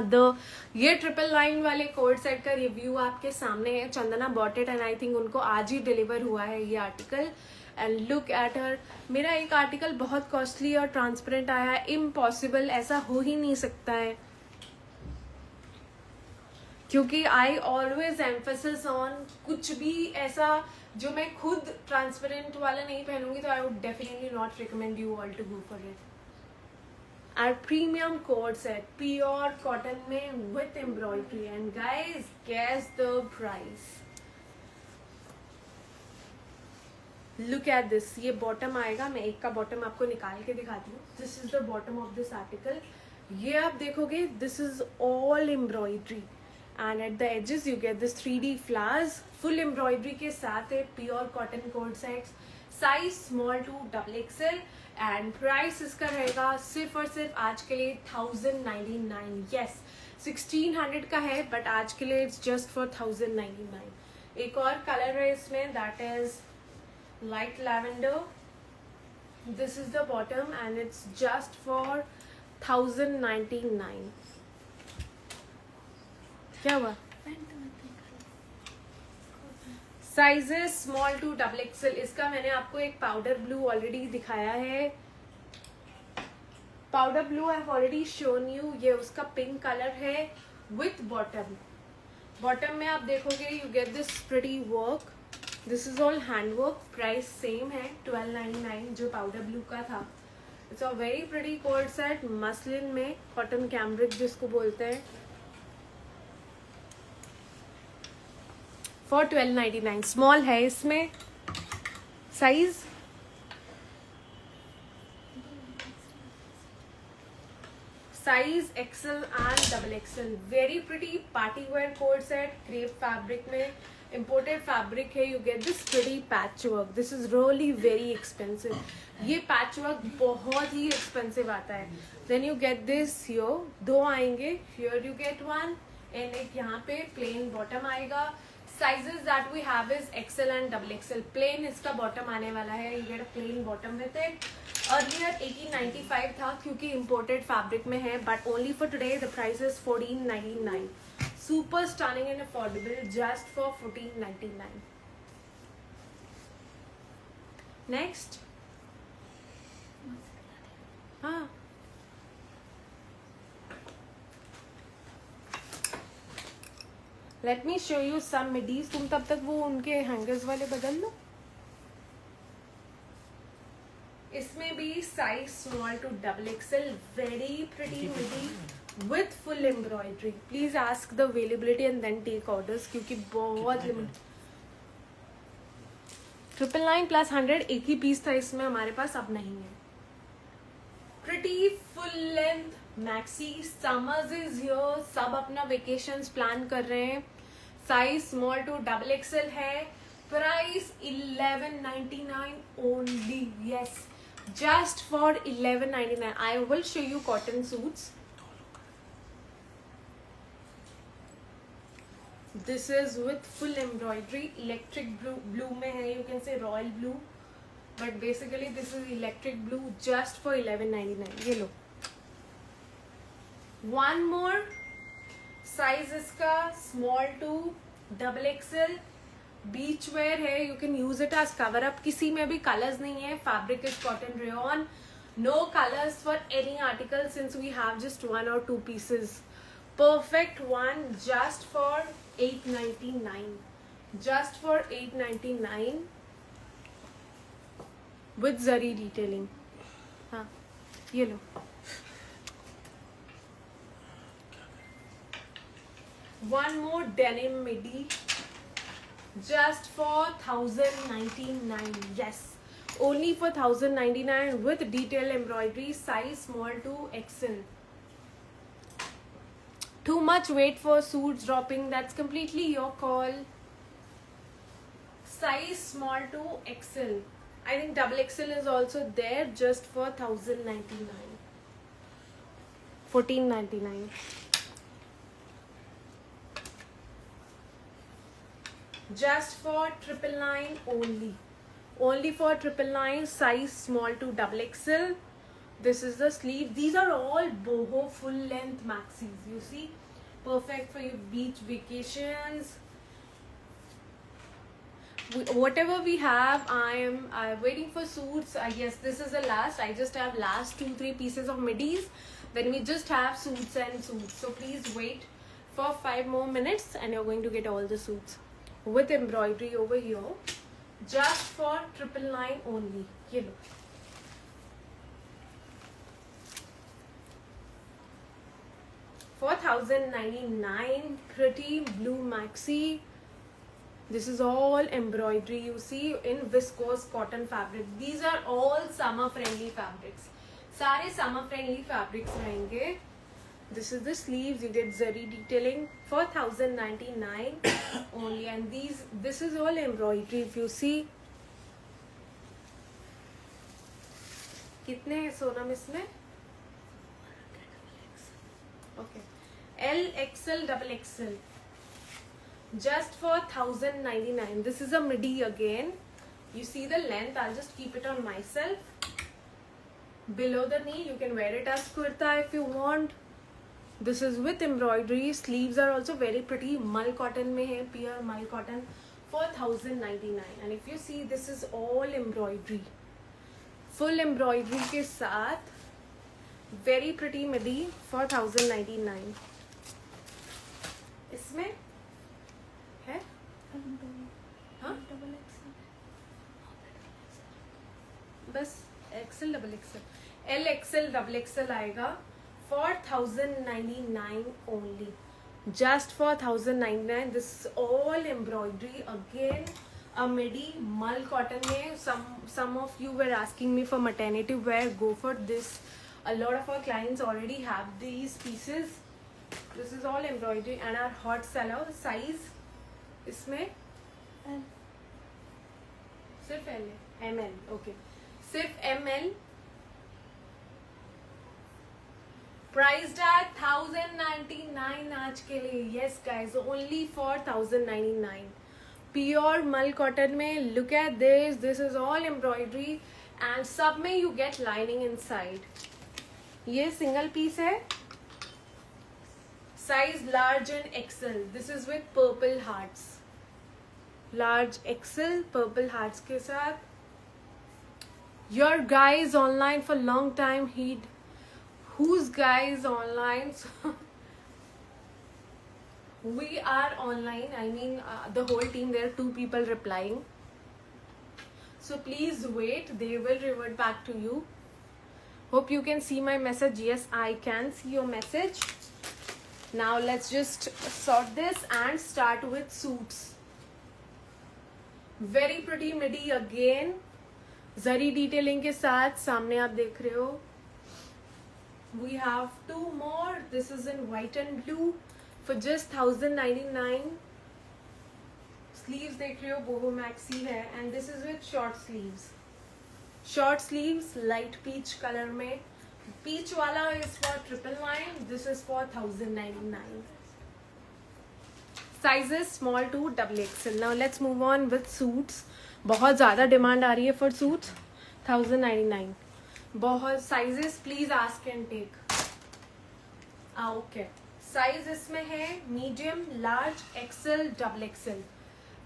ये 999 वाले code set का review आपके सामने है. Chandana bought it and I think उनको आज ही डिलीवर हुआ है ये article. And look at her. मेरा एक आर्टिकल बहुत कॉस्टली और ट्रांसपेरेंट आया है. इम्पॉसिबल, ऐसा हो ही नहीं सकता है, क्योंकि आई ऑलवेज एम्फेसिस ऑन कुछ भी ऐसा जो मैं खुद ट्रांसपेरेंट वाला नहीं पहनूंगी तो I would definitely not recommend you all to go for it. Our premium coat set, pure cotton में with embroidery, and guys, guess the price. Look at this. ये bottom आएगा. मैं एक का bottom आपको निकाल के दिखाती हूँ. This is the bottom of this article. ये आप देखोगे, this is all embroidery, and at the edges you get this 3D flowers. Full embroidery के साथ है. Pure cotton coat sets. Size small to XXL. And price इसका रहेगा सिर्फ और सिर्फ आज के लिए 1099. यस, 1600 का है बट आज के लिए इट्स जस्ट फॉर 1099. एक और कलर है इसमें, that is light lavender. This is the bottom and it's just for 1099. क्या हुआ? Sizes small to XXL. इसका मैंने आपको एक पाउडर ब्लू ऑलरेडी दिखाया है. Powder blue I have already shown you. ये उसका पिंक कलर है विथ बॉटम. बॉटम में आप देखोगे you get this pretty work. This is all hand work. Price same है 1299 जो पाउडर ब्लू का था. It's a very pretty coat set muslin में, कॉटन कैम्ब्रिक जिसको बोलते हैं, फॉर 1299. स्मॉल है इसमें. Size XL and XXL. Very pretty party wear coat set, crepe fabric में, इम्पोर्टेड फैब्रिक है. You get this pretty patch work. This is really very expensive. ये patch work बहुत ही एक्सपेंसिव आता है. Then you get this here. दो आएंगे. Here you get one and एक यहाँ पे प्लेन बॉटम आएगा. Sizes that we have is XL and XXL. Plain इसका bottom आने वाला है. You get a plain bottom with it. Earlier 1895 था क्योंकि imported fabric में है, but only for today the price is 1499. Super stunning and affordable, just for 1499. Next. हाँ. Let me show you some midis. तुम तब तक वो उनके हैंगर्स वाले बदल लो. इसमें भी size small to XXL. Very pretty midi with full embroidery. Please ask the availability and then take orders क्योंकि बहुत लिमिट. 999 प्लस 100 एक ही पीस था इसमें हमारे पास, अब नहीं है. Pretty full length maxi. Summers is here. सब अपना वेकेशंस प्लान कर रहे हैं. साइज स्मॉल टू XXL है. Price 1199 only. Yes, just for 1199. I will show you cotton suits. This is with full embroidery. Electric blue में है. You can say royal blue, but basically this is electric blue. Just for 1199. ये लो. One more. Size इसका small to XXL. Beach where है. You can use it as cover up. किसी में भी colours नहीं है. Fabric is cotton rayon. No colours for any article since we have just 1 or 2 pieces. Perfect one. Just for 899. Just for 899 with zari detailing. हाँ, ये लो. One more denim midi, just for 1099. Yes, only for 1099 with detail embroidery. Size small to XL. Too much wait for suits dropping. That's completely your call. Size small to XL. I think XXL is also there, just for 1099. 1499. Just for 999 only. Only for 999, size small to XXL. This is the sleeve. These are all boho full length maxis. You see, perfect for your beach vacations. Whatever we have, I'm waiting for suits. Yes, this is the last. I just have last 2-3 pieces of midis. Then we just have suits and suits. So please wait for 5 more minutes, and you're going to get all the suits with embroidery over here. Just for 999 only. Ye look. For 1099, pretty blue maxi. This is all embroidery, you see, in viscose cotton fabric. These are all summer friendly fabrics. Sare summer friendly fabrics rahenge. This is the sleeves. You get zari detailing for 1099 only, and this is all embroidery. If you see, कितने हैं सोनम इसमें? Okay, L, XL, XXL. Just for 1099. This is a midi again. You see the length. I'll just keep it on myself. Below the knee, you can wear it as kurta if you want. This is with embroidery. Sleeves are also very pretty. Mal cotton mein hai, pure mal cotton for 1099. And if you see, this is all embroidery. Full embroidery ke saath. Very pretty midi for 1099. इसमें है? हाँ? बस XL XXL. L, XL, XXL आएगा for 1099 only. Just for 1099. This is all embroidery again. A midi mal cotton में. Some of you were asking me for maternity wear. Go for this. A lot of our clients already have these pieces. This is all embroidery and our hot seller size. इसमें सिर्फ L है, ML. Okay, सिर्फ ML. Priced at 1099 आज के लिए. Yes guys, only for 1099. Pure mal cotton में. Look at this. This is all embroidery and सब में you get lining inside. ये single piece है. Size large and XL. This is with purple hearts. Large XL purple hearts के साथ. Your guys online for long time. Whose guys online? We are online. I mean the whole team. There are 2 people replying. So please wait. They will revert back to you. Hope you can see my message. Yes, I can see your message. Now let's just sort this and start with suits. Very pretty midi again. Zari detailing के साथ सामने आप देख रहे हो. We have 2 more. This is in white and blue for just 1099. Sleeves देख रहे हो, boho maxi है, and this is with short sleeves. Short sleeves, light peach color में. Peach वाला is for 999. This is for 1099. Sizes small to XXL. Now let's move on with suits. बहुत ज़्यादा demand आ रही है for suits. 1099. बहुत sizes please ask and take. Okay. Size इसमें है medium, large, XL, XXL.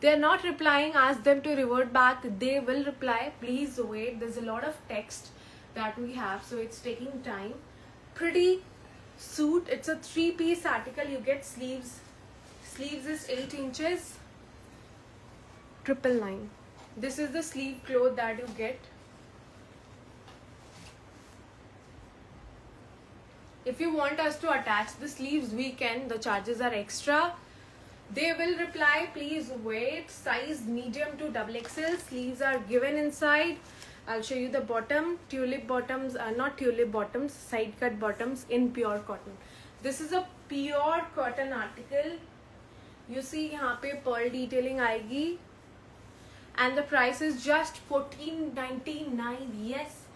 They are not replying. Ask them to revert back. They will reply. Please wait. There's a lot of text that we have, so it's taking time. Pretty suit. It's a 3-piece article. You get sleeves. Sleeves is 8 inches. 999. This is the sleeve cloth that you get. If you want us to attach the sleeves, we can. The charges are extra. They will reply. Please wait. Size medium to XXL. Sleeves are given inside. I'll show you the bottom. Tulip bottoms are not tulip bottoms. Side cut bottoms in pure cotton. This is a pure cotton article. You see यहाँ पे pearl detailing आएगी. And the price is just 1499. Yes,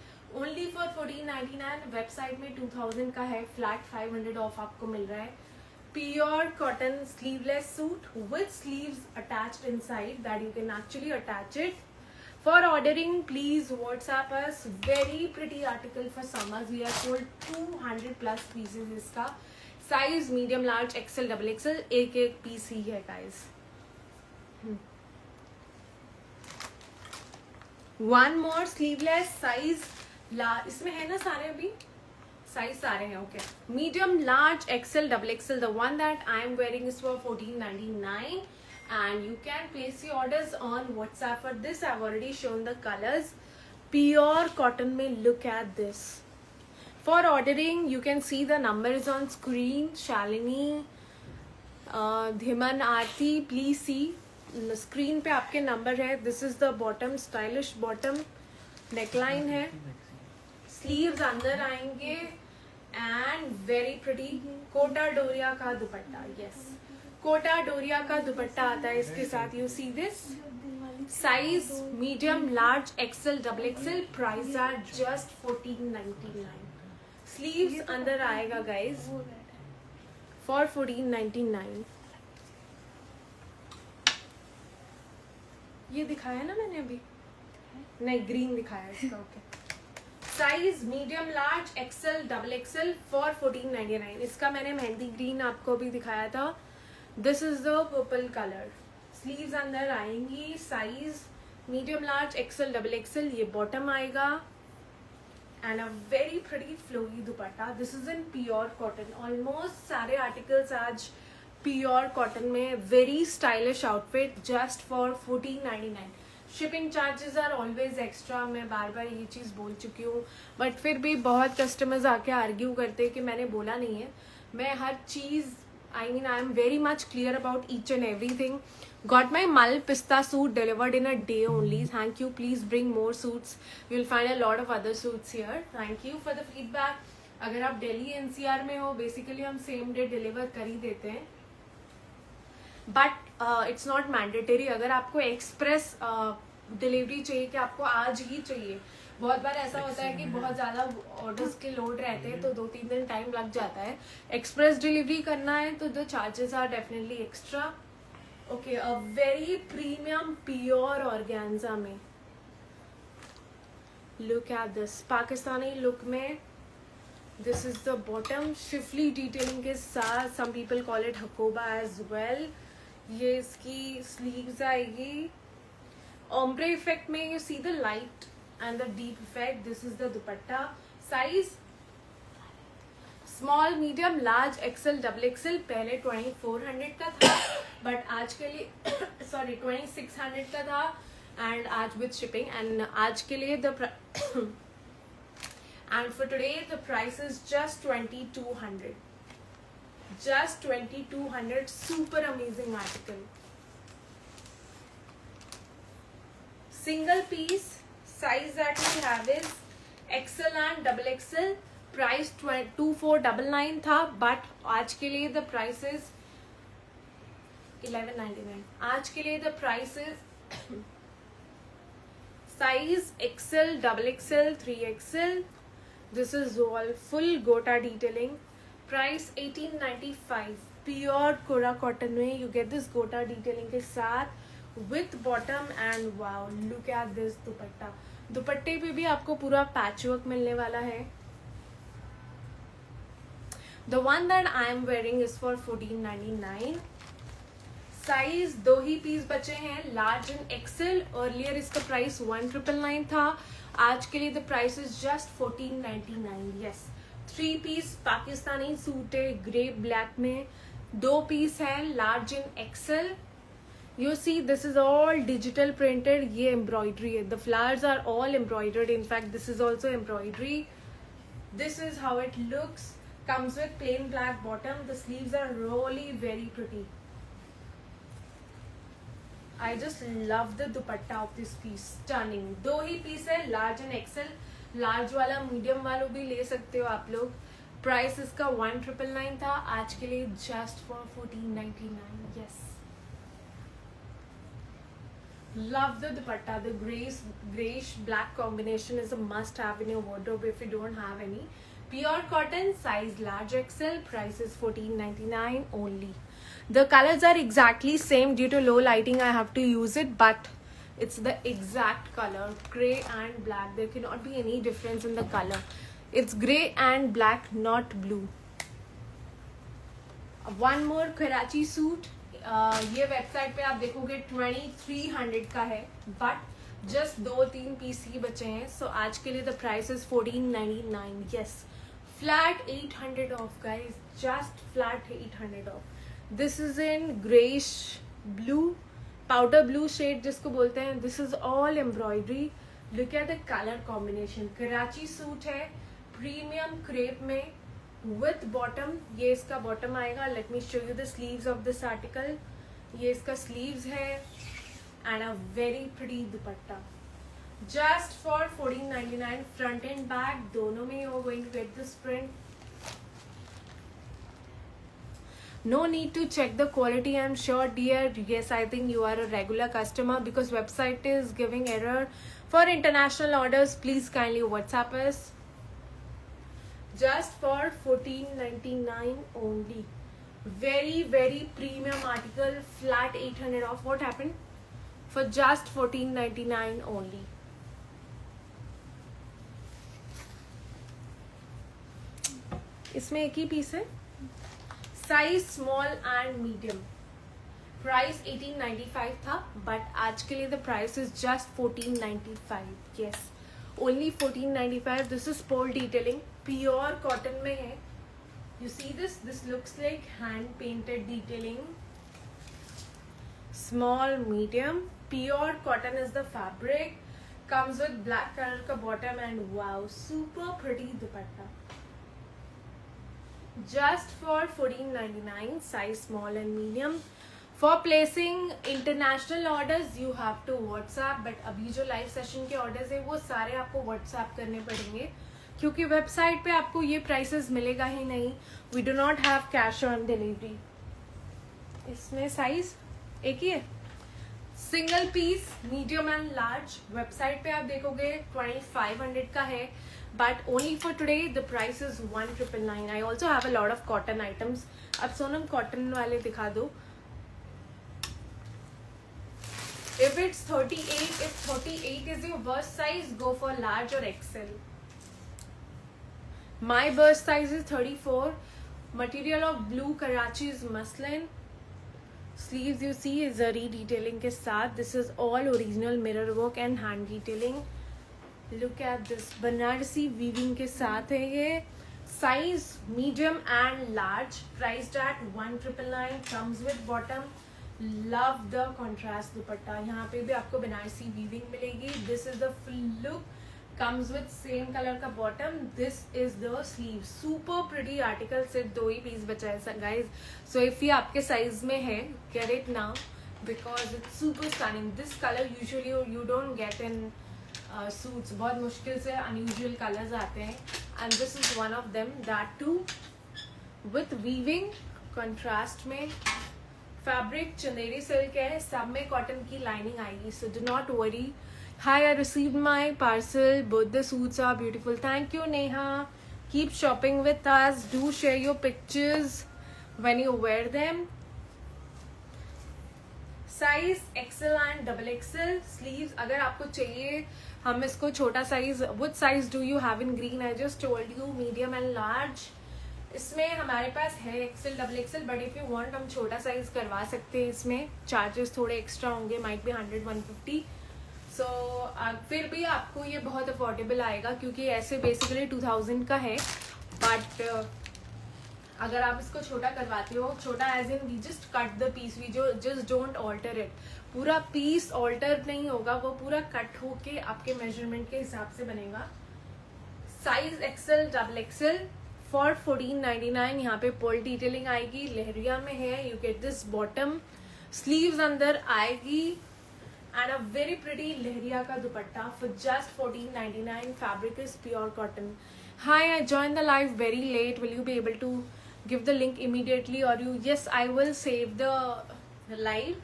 only for 1499. Website में 2000 का है. Flat 500 of आपको मिल रहा है. Pure cotton sleeveless suit with sleeves attached inside that you can actually attach it. For ordering, please WhatsApp us. Very pretty article for summers. We have sold 200 plus pieces इसका. Size medium, large, XL, double XL. एक piece ही है guys. One more sleeveless size. इसमें है ना सारे अभी? Size सारे हैं, okay. Medium, large, XL, double XL. The one that I am wearing is for 1499. And you can place your orders on WhatsApp for this. I've already shown the colors. Pure cotton mein, look at this. For ordering, you can see the numbers on screen. Shalini, Dhiman, Aarti, please see. Screen पे आपके number है. This is the bottom, stylish bottom. Neckline है. Sleeves अंदर आएंगे. And very pretty. Kota Doria का दुपट्टा. Yes. Kota Doria का दुपट्टा आता है इसके साथ. You see this. Size medium, large, XL, double XL. Price are just 1499. Sleeves अंदर आएगा गाइज फॉर 1499. ये दिखाया ना मैंने अभी? नहीं, ग्रीन दिखाया इसका. Okay. Size medium, large, XL, double XL for 1499. इसका मैंने मेहंदी ग्रीन आपको भी दिखाया था. This is the purple colour. Sleeves अंदर आएंगी. Size medium, large, XL, double XL. ये बॉटम आएगा and a very pretty flowy dupatta. This is in pure cotton. Almost सारे आर्टिकल्स आज प्योर कॉटन में. Very stylish outfit just for 1499. Shipping charges are always extra. मैं बार बार ये चीज़ बोल चुकी हूँ, बट फिर भी बहुत कस्टमर्स आके आर्ग्यू करते हैं कि मैंने बोला नहीं है. मैं हर चीज़ I am very much clear about each and everything. Got my Mal Pista suit delivered in a day only. Thank you. Please bring more suits. You will find a lot of other suits here. Thank you for the feedback. अगर आप Delhi NCR में हो, basically हम same day deliver कर ही देते हैं. But it's not mandatory. अगर आपको express डिलीवरी चाहिए कि आपको आज ही चाहिए. बहुत बार ऐसा होता है कि बहुत ज़्यादा ऑर्डर्स के लोड रहते हैं तो 2-3 दिन टाइम लग जाता है. एक्सप्रेस डिलीवरी करना है तो the charges are definitely extra. Okay. A very premium pure organza में. Look at this. Pakistani look में. This is the bottom. Schiffli detailing के साथ. Some people call it hakoba as well. ये इसकी स्लीव्स आएगी. ओम्ब्रे इफेक्ट में you see the light and the deep effect. This is the dupatta. Size small, medium, large, XL, double XL. पहले 2400 का था, but आज के लिए sorry 2600 का था and आज with shipping. And आज के लिए the and for today the price is just 2200. Just 2200. Super amazing article. Single piece. Size that we have is XL and double XL. Price 2499 था, but आज के लिए the price is 1199. आज के लिए the price is size XL, double XL, 3XL. This is all full Gota detailing. Price 1895. Pure Kora cotton में you get this Gota detailing के साथ with bottom and wow, look at this दुपट्टा. दुपट्टे पे भी आपको पूरा पैच वर्क मिलने वाला है. The one that I am wearing is for 1499. Size 2 ही पीस बचे हैं, लार्ज एंड एक्सेल. अर्लियर इसका प्राइस 1999 था. आज के लिए the price is just 1499. Yes. 3 piece Pakistani suit है ग्रे ब्लैक में. 2 पीस है large and XL. You see, this is all digital printed. ये embroidery है. The flowers are all embroidered. In fact, this is also embroidery. This is how it looks. Comes with plain black bottom. The sleeves are really very pretty. I just love the dupatta of this piece. Stunning. 2 ही piece है, large and XL. Large वाला medium वालों भी ले सकते हो आप लोग. Price इसका 1999 था. आज के लिए just for 1499. Yes. Love the dupatta. The grayish black combination is a must have in your wardrobe if you don't have any. Pure cotton, size large XL, price is $14.99 only. The colors are exactly same. Due to low lighting I have to use it, but it's the exact color, gray and black. There cannot be any difference in the color. It's gray and black, not blue. One more Karachi suit. ये website पे आप देखोगे 2300 का है, but just 2-3 piece ही बचे हैं. सो आज के लिए the price is 1499. Yes, flat 800 off guys, just flat 800 off. This is in greyish blue, powder blue shade जिसको बोलते हैं. This is all embroidery. Look at the colour combination. Karachi suit है, premium crepe में, विथ बॉटम. ये इसका bottom आएगा. Let me show you the sleeves of this article. ये इसका स्लीव्स है and a very pretty dupatta. Just for 1499. Front and back दोनों में you are going to get this print. No need to check the quality, I'm sure, dear. Yes, I think you are a regular customer because website is giving error. For international orders, please kindly WhatsApp us. Just for 1499 only. Very premium article, flat 800 off. What happened? For just 1499 only. इसमें एक ही piece है. Size small and medium. Price 1895 था, but आज के लिए the price is just 1495. Yes, only 1495. This is pole detailing, pure cotton में है. You see this looks like hand painted detailing. Small medium, pure cotton is the fabric. Comes with black colour का bottom and wow, super pretty dupatta. Just for 1499, size small and medium. For placing international orders, you have to WhatsApp. But अभी जो live session के orders है वो सारे आपको WhatsApp करने पड़ेंगे, क्योंकि वेबसाइट पे आपको ये प्राइसेस मिलेगा ही नहीं. We do not have cash on delivery. इसमें साइज एक ही है. Single piece, medium and large. Website पे आप देखोगे 2500 का है, but only for today the price is 1999. I also have a lot of cotton items. अब सोनम कॉटन वाले दिखा दो. If it's 38 is your burst size, go for large or XL. My burst size is 34. Material of blue Karachi's muslin. Sleeves you see is zari detailing के साथ. This is all original mirror work and hand detailing. Look at this, Banarasi weaving के साथ है ये. Size medium and large. Priced at 1999. Comes with bottom. Love the contrast dupatta. यहाँ पे भी आपको बनारसी वीविंग मिलेगी. This is the full look. Comes with same colour का bottom. This is the sleeve. Super pretty article. सिर्फ 2 ही पीस बचा है गाइज. सो इफ ये आपके साइज में है, get it now because it's super stunning. This colour usually you don't get in suits. बहुत मुश्किल से अनयूजुअल कलर्स आते हैं, and this is one of them. That too with weaving contrast में. फैब्रिक चंदेरी सिल्क है, सब में कॉटन की लाइनिंग आएगी, so do not worry. Hi, I received my parcel. Both the suits are beautiful. Thank you Neha. Keep shopping with us. Do share your pictures when you wear them. Size XL and XXL. Sleeves अगर आपको चाहिए, हम इसको छोटा size, which size do you have in green? I just told you medium and large. इसमें हमारे पास है XL, XXL, but if you want हम छोटा साइज करवा सकते हैं. इसमें चार्जेस थोड़े एक्स्ट्रा होंगे, माइट बी 100-150. सो फिर भी आपको ये बहुत अफोर्डेबल आएगा, क्योंकि ऐसे बेसिकली 2000 का है. बट अगर आप इसको छोटा करवाते हो, छोटा as in we just cut the piece, we जो जस्ट डोंट ऑल्टर इट. पूरा पीस ऑल्टर नहीं होगा, वो पूरा कट होके आपके मेजरमेंट के हिसाब से बनेगा. Size XL, XXL for 1499. यहाँ पे पोल डिटेलिंग आएगी, लहरिया में है. You get this bottom. Sleeves अंदर आएगी एंड अ वेरी प्रिटी लहरिया का दुपट्टा for just 1499. Fabric is pure cotton. Hi, I joined the live very late. Will you be able to give the link immediately, or you? Yes, I will save the live.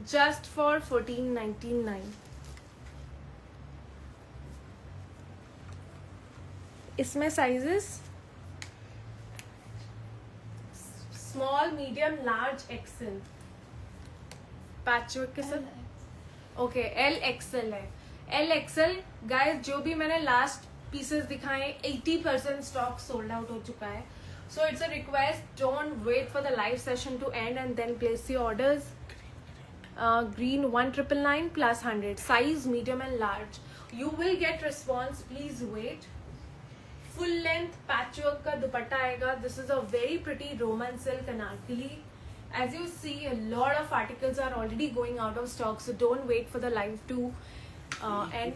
just for 1499. इसमें sizes small, medium, large, XL, patchwork के साथ। Okay, L XL है। L XL guys, जो भी मैंने last pieces दिखाए 80% stock sold out हो चुका है. So it's a request, don't wait for the live session to end and then place your orders. Green 1999 plus 100, size medium and large. You will get response, please wait. Full length patchwork का दुपट्टा आएगा. This is a very pretty Roman silk anarkali. As you see, a lot of articles are already going out of stock, so don't wait for the live to end.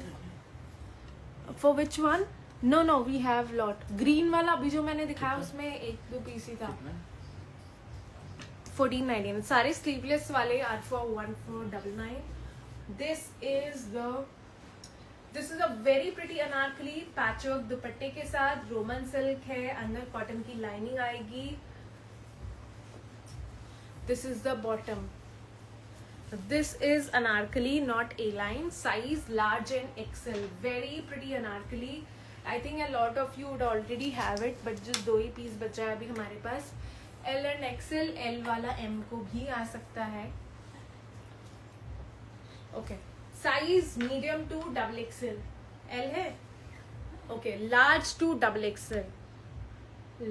For which one? No, we have lot. Green वाला अभी जो मैंने दिखाया उसमें एक दो piece ही था. 1499. सारे sleeveless वाले are for 1499. This is a very pretty Anarkali patchwork दुपट्टे के साथ. रोमन सिल्क है, अंदर कॉटन की लाइनिंग आएगी. This is the bottom. This is anarkali, not A-line. Size large and XL. Very pretty anarkali. I think a lot of you would already have it, but just 2 ही piece बचा है अभी हमारे पास. L and XL, L वाला M को भी आ सकता है. Okay. Size medium to double XL. L है. Okay. Large to double XL.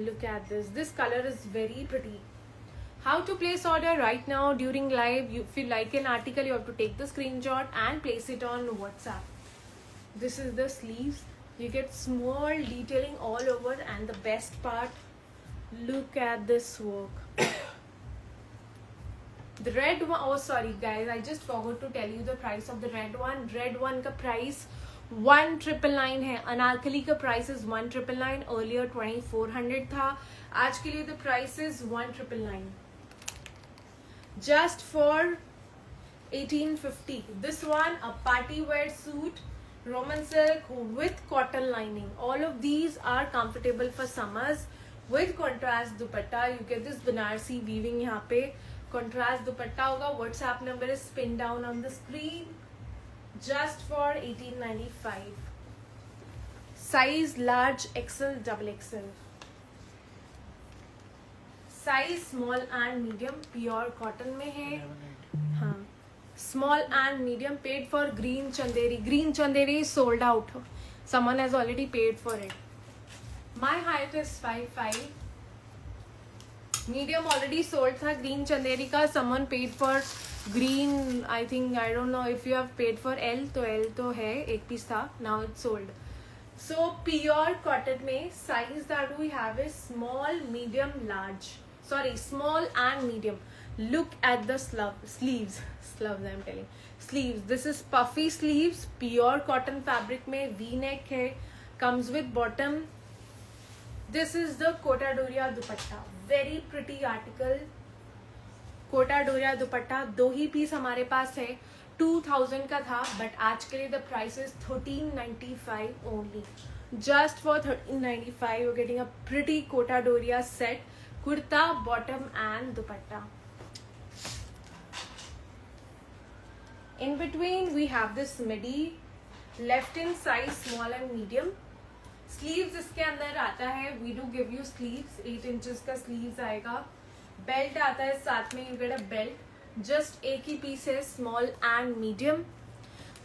Look at this. This color is very pretty. How to place order right now during live? If you like an article, you have to take the screenshot and place it on WhatsApp. This is the sleeves. You get small detailing all over, and the best part, look at this work. The red one, oh sorry guys, I just forgot to tell you the price of the red one. Red one का price 1999 है. अनारकली का price is 1999. Earlier 2400 था. आज के लिए the price is 1999. Just for 1850. This one, a party wear suit, Roman silk with cotton lining. All of these are comfortable for summers with contrast dupatta. You get this Banarsi weaving यहाँ पे. Contrast dupatta होगा. WhatsApp number is pinned down on the screen. Just for 1895. Size large, XL, double XL. Size small and medium, pure cotton में है. हाँ, small and medium. Paid for green Chanderi. Green Chanderi sold out. Someone has already paid for it. My height is 5'5". Medium already sold था green Chanderi का. Someone paid for green. I think, I don't know if you have paid for L. तो L तो है, एक piece था. Now it's sold. So pure cotton में size that we have is small, medium, large. Sorry, small and medium. Look at the sleeves. I'm telling. Sleeves. This is puffy sleeves. Pure cotton fabric में V-neck है. Comes with bottom. This is the Kota Doria dupatta. Very pretty article. Kota Doria dupatta. 2 ही piece हमारे पास है. 2000 का था, but आज के लिए the price is 1395 only. Just for 1395, you're getting a pretty Kota Doria set. Kurta, bottom and dupatta. In between we have this midi. Left in size small and medium. Sleeves इसके अंदर आता है. We do give you sleeves. 8 inches का sleeves आएगा. Belt आता है साथ में. You get a belt. Just एक ही piece है, small and medium.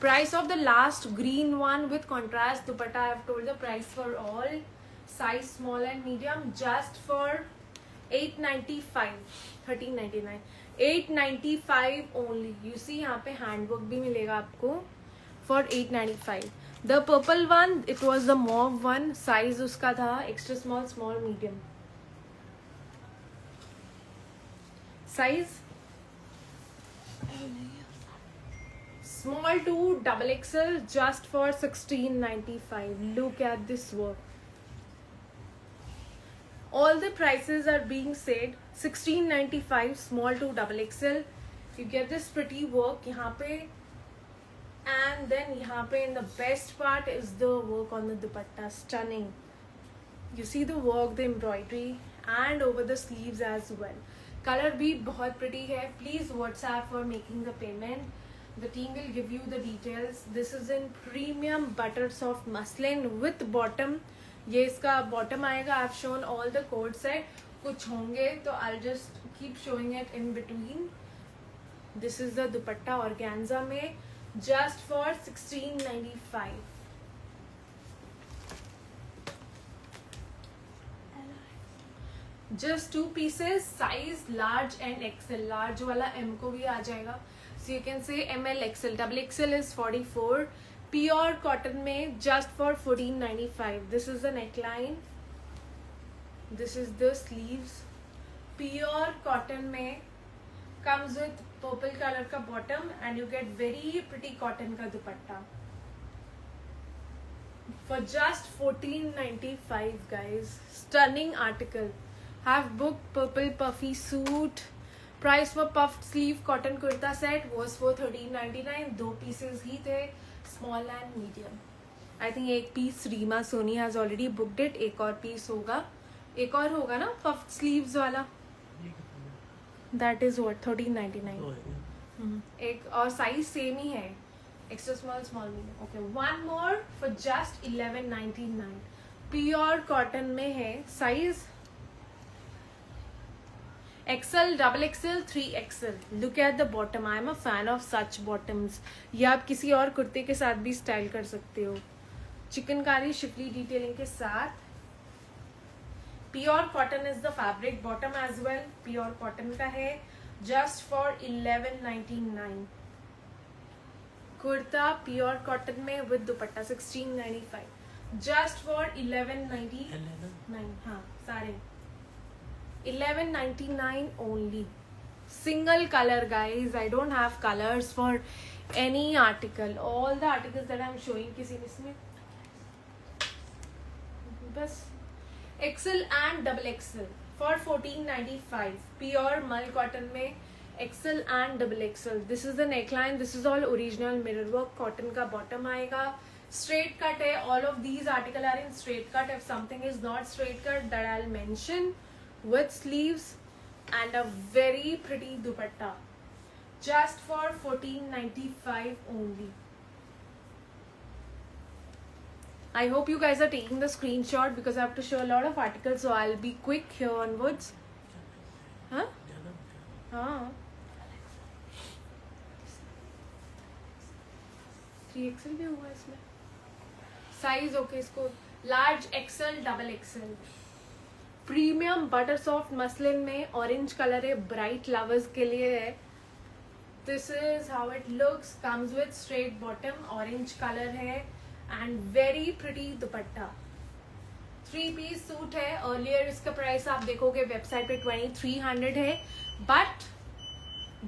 Price of the last green one with contrast dupatta. I have told the price for all. Size small and medium. Just for 895. 1399. 895 only. You see यहाँ पे handwork भी मिलेगा आपको for 895. The purple one, it was the mauve one. Size उसका था extra small, small, medium. Size small to double XL. Just for 1695. Look at this work. All the prices are being said. 1695 small to double XL. You get this pretty work यहाँ पे, and then यहाँ पे in the best part is the work on the dupatta. Stunning. You see the work, the embroidery, and over the sleeves as well. Colour भी बहुत pretty है. Please WhatsApp for making the payment. The team will give you the details. This is in premium butter soft muslin with bottom. ये इसका bottom आएगा. I have shown all the co-ord set. कुछ होंगे तो I just keep showing it in between. This is the dupatta organza में, just for 1695. Just 2 pieces, size large and XL. Large वाला M को भी आ जाएगा. So you can say ML XL. Double XL is 44. Pure cotton में just for 1495. This is the neckline. This is the sleeves. Pure cotton में comes with purple colour का bottom and you get very pretty cotton का dupatta for just 1495 guys. Stunning article. Have booked purple puffy suit. Price for puffed sleeve cotton kurta set was for 1399. 2 pieces ही थे, small and medium. I think एक piece Reema Soni has already booked it. एक और piece होगा. एक और होगा ना puffed sleeves वाला. That is what 1399. एक और size same ही है. Extra small, small, medium. Okay, one more for just 1199. Pure cotton में है. Size XL, double XL, 3XL. Look at the bottom. I am a fan of such bottoms. ये आप किसी और कुर्ते के साथ भी स्टाइल कर सकते हो. चिकनकारी शिफली डिटेलिंग के साथ. Pure cotton is the fabric. Bottom as well. Pure cotton का है. Just for 1199. Kurta pure cotton में विद दुपट्टा 1695. Just for 1199. हाँ सारे 1199 only. Single colour guys. I don't have colours for any article. All the articles that I am showing किसी इसमें बस XL and double XL for 1495. Pure mul cotton में XL and double XL. This is the neckline. This is all original mirror work. Cotton का bottom आएगा. Straight cut है. All of these article are in straight cut. If something is not straight cut that I will mention. With sleeves and a very pretty dupatta. Just for 1495 only. I hope you guys are taking the screenshot because I have to show a lot of articles, so I'll be quick here onwards. Huh? हाँ. 3XL भी हुआ इसमें. Size okay इसको large XL, double XL. Premium butter soft muslin में orange color है. Bright lovers के लिए है. This is how it looks. Comes with straight bottom. Orange color है. And very pretty dupatta. 3 piece suit है. Earlier इसका price आप देखोगे वेबसाइट पे 2300 है. But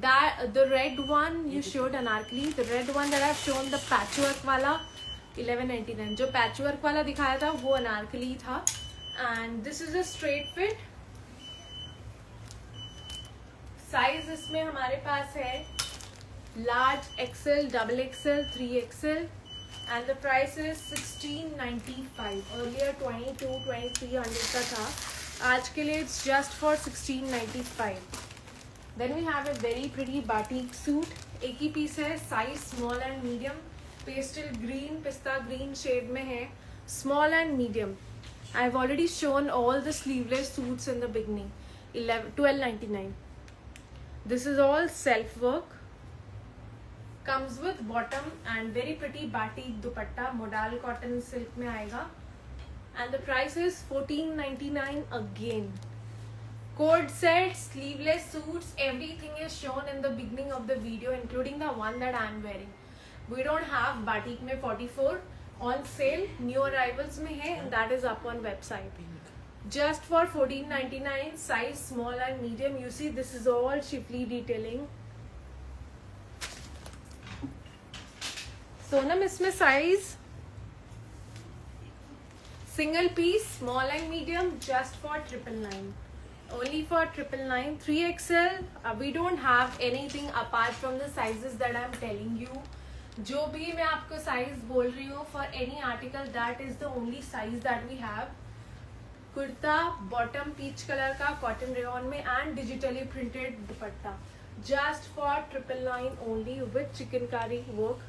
the red one you showed Anarkali. The red one that I have shown the patchwork वाला 1199. जो patchwork वाला दिखाया था वो अनारकली था. And this is a straight fit. Size इसमें हमारे पास है large XL, double XL, 3XL. And the price is 1695. Earlier 2300 का था. आज के लिए it's just for 1695. Then we have a very pretty batik suit. एक ही पीस है. Size small and medium. Pastel green, pista green shade में है. Small and medium. I've already shown all the sleeveless suits in the beginning. 1299. This is all self work. Comes with bottom and very pretty batik dupatta. Modal cotton silk में आएगा. And the price is 1499 again. Code set, sleeveless suits, everything is shown in the beginning of the video, including the one that I am wearing. We don't have batik में 44 on sale. New arrivals में है and that is up on website. Just for 1499. Size small and medium. You see this is all shiffly detailing. Sonam इसमें size single piece small and medium just for 999. Only for 999. 3XL. We don't have anything apart from the sizes that I am telling you. जो भी मैं आपको size बोल रही हूँ for any article that is the only size that we have. Kurta bottom peach colour का cotton rayon में and digitally printed dupatta just for 999 only with chikankari work.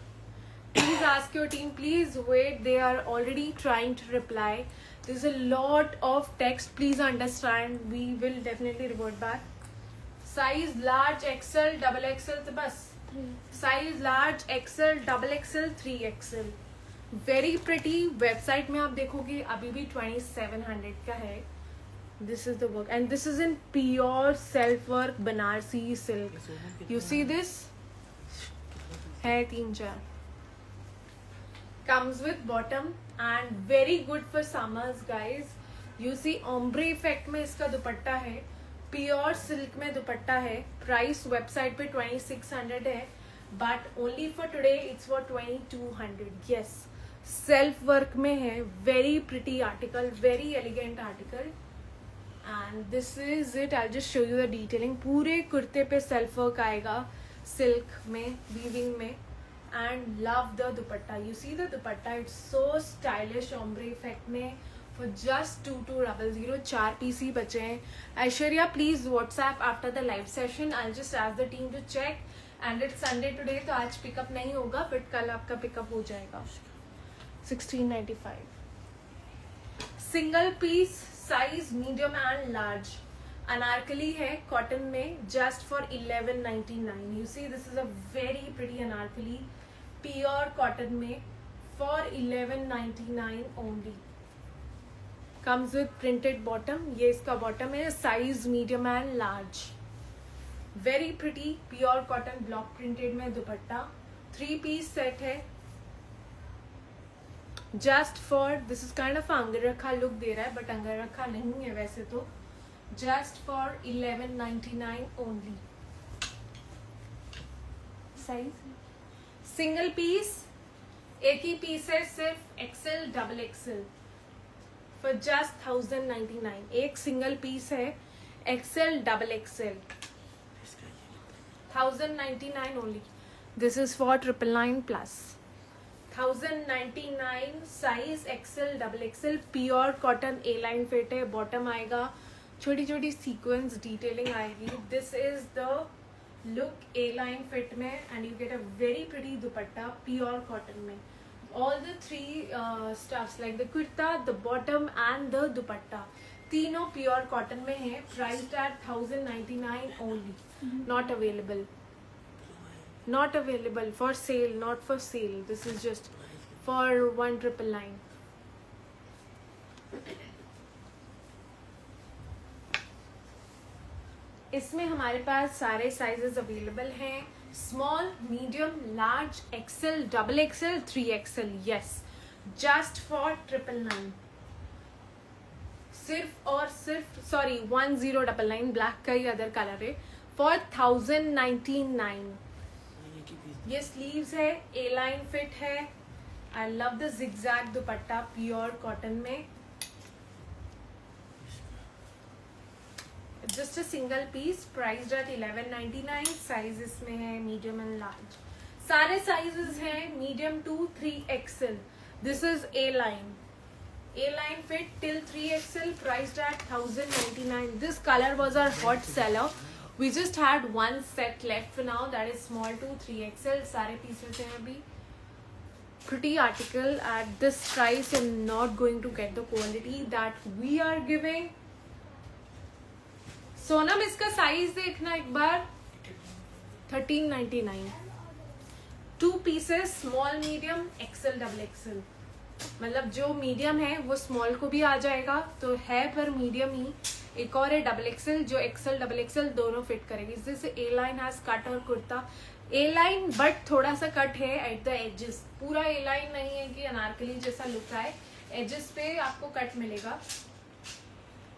Please ask your team, please wait, they are already trying to reply. There's a lot of text, please understand, we will definitely revert back. Size large XL double XL तो बस size large XL double XL 3XL. Very pretty. Website में आप देखोगे अभी भी 2700 का है. This is the work and this is in pure self work Banarasi silk. You see this है 3-4. comes with bottom and very good for summers guys. You see ombre effect में इसका दुपट्टा है. प्योर सिल्क में दुपट्टा है. प्राइस वेबसाइट पे 2600 है but only for today it's for 2200. Yes self work में है. Very pretty article, very elegant article and this is it. I just show you the detailing. पूरे कुर्ते पे सेल्फ वर्क आएगा सिल्क में वीविंग में and love the dupatta. You see the dupatta it's so stylish ombre effect में for just 2200. 4 piece ही बचे हैं. Aishwarya please WhatsApp after the live session. I just ask the team to check and it's Sunday today तो आज pickup नहीं होगा but कल आपका pickup हो जाएगा. 1695 single piece size medium and large anarkali है कॉटन में just for 1199. You see this is a very pretty anarkali pure cotton में for 1199 only. comes with printed bottom. ये इसका बॉटम है. Size medium and large. Very pretty pure cotton block printed में dupatta. 3 piece set है just for this is kind of angrakha look दे रहा है but angrakha नहीं है वैसे तो. Just for 1199 only. Size single piece एक ही पीस है सिर्फ XL double XL for just 1099. एक सिंगल पीस है XL double XL 1099 only. This is for 999 plus 1099. Size XL double XL pure cotton A line fit है. Bottom आएगा छोटी छोटी सीक्वेंस डिटेलिंग आएगी. This is the look A line fit में and you get a very pretty dupatta pure cotton में. All the 3 stuffs like the kurta, the bottom and the dupatta तीनों pure cotton में है. Priced eight 1099 only. Not available. Not available for sale, not for sale. This is just for 1999. इसमें हमारे पास सारे sizes available हैं. Small medium large XL double XL 3XL. Yes just for 999. सिर्फ और सिर्फ 1099 ब्लैक का ही अदर कलर है फॉर 1099. ये स्लीव्स है. ए लाइन फिट है. I love the zigzag dupatta pure cotton में. Just a single piece priced at 1199. Size इसमें है मीडियम एंड लार्ज. सारे साइजेस हैं medium to 3XL. This is A line. A line fit till 3XL priced at 1099. This color was our hot seller. We just had one set left for now, that is small to 3XL. सारे pieces हैं अभी. Pretty article at this price. You're not going to get the quality that we are giving. Sonam इसका size देखना एक बार. 1399. 2 pieces small medium XL double XL. मतलब जो medium है वो स्मॉल को भी आ जाएगा तो है पर मीडियम ही. एक और है डबल एक्सएल जो एक्सएल डबल एक्सएल दोनों फिट करेगी. जैसे ए लाइन हैज कट और कुर्ता ए लाइन बट थोड़ा सा कट है एट द एजेस. पूरा ए लाइन नहीं है कि अनारकली जैसा लुक आए. एजेस पे आपको कट मिलेगा.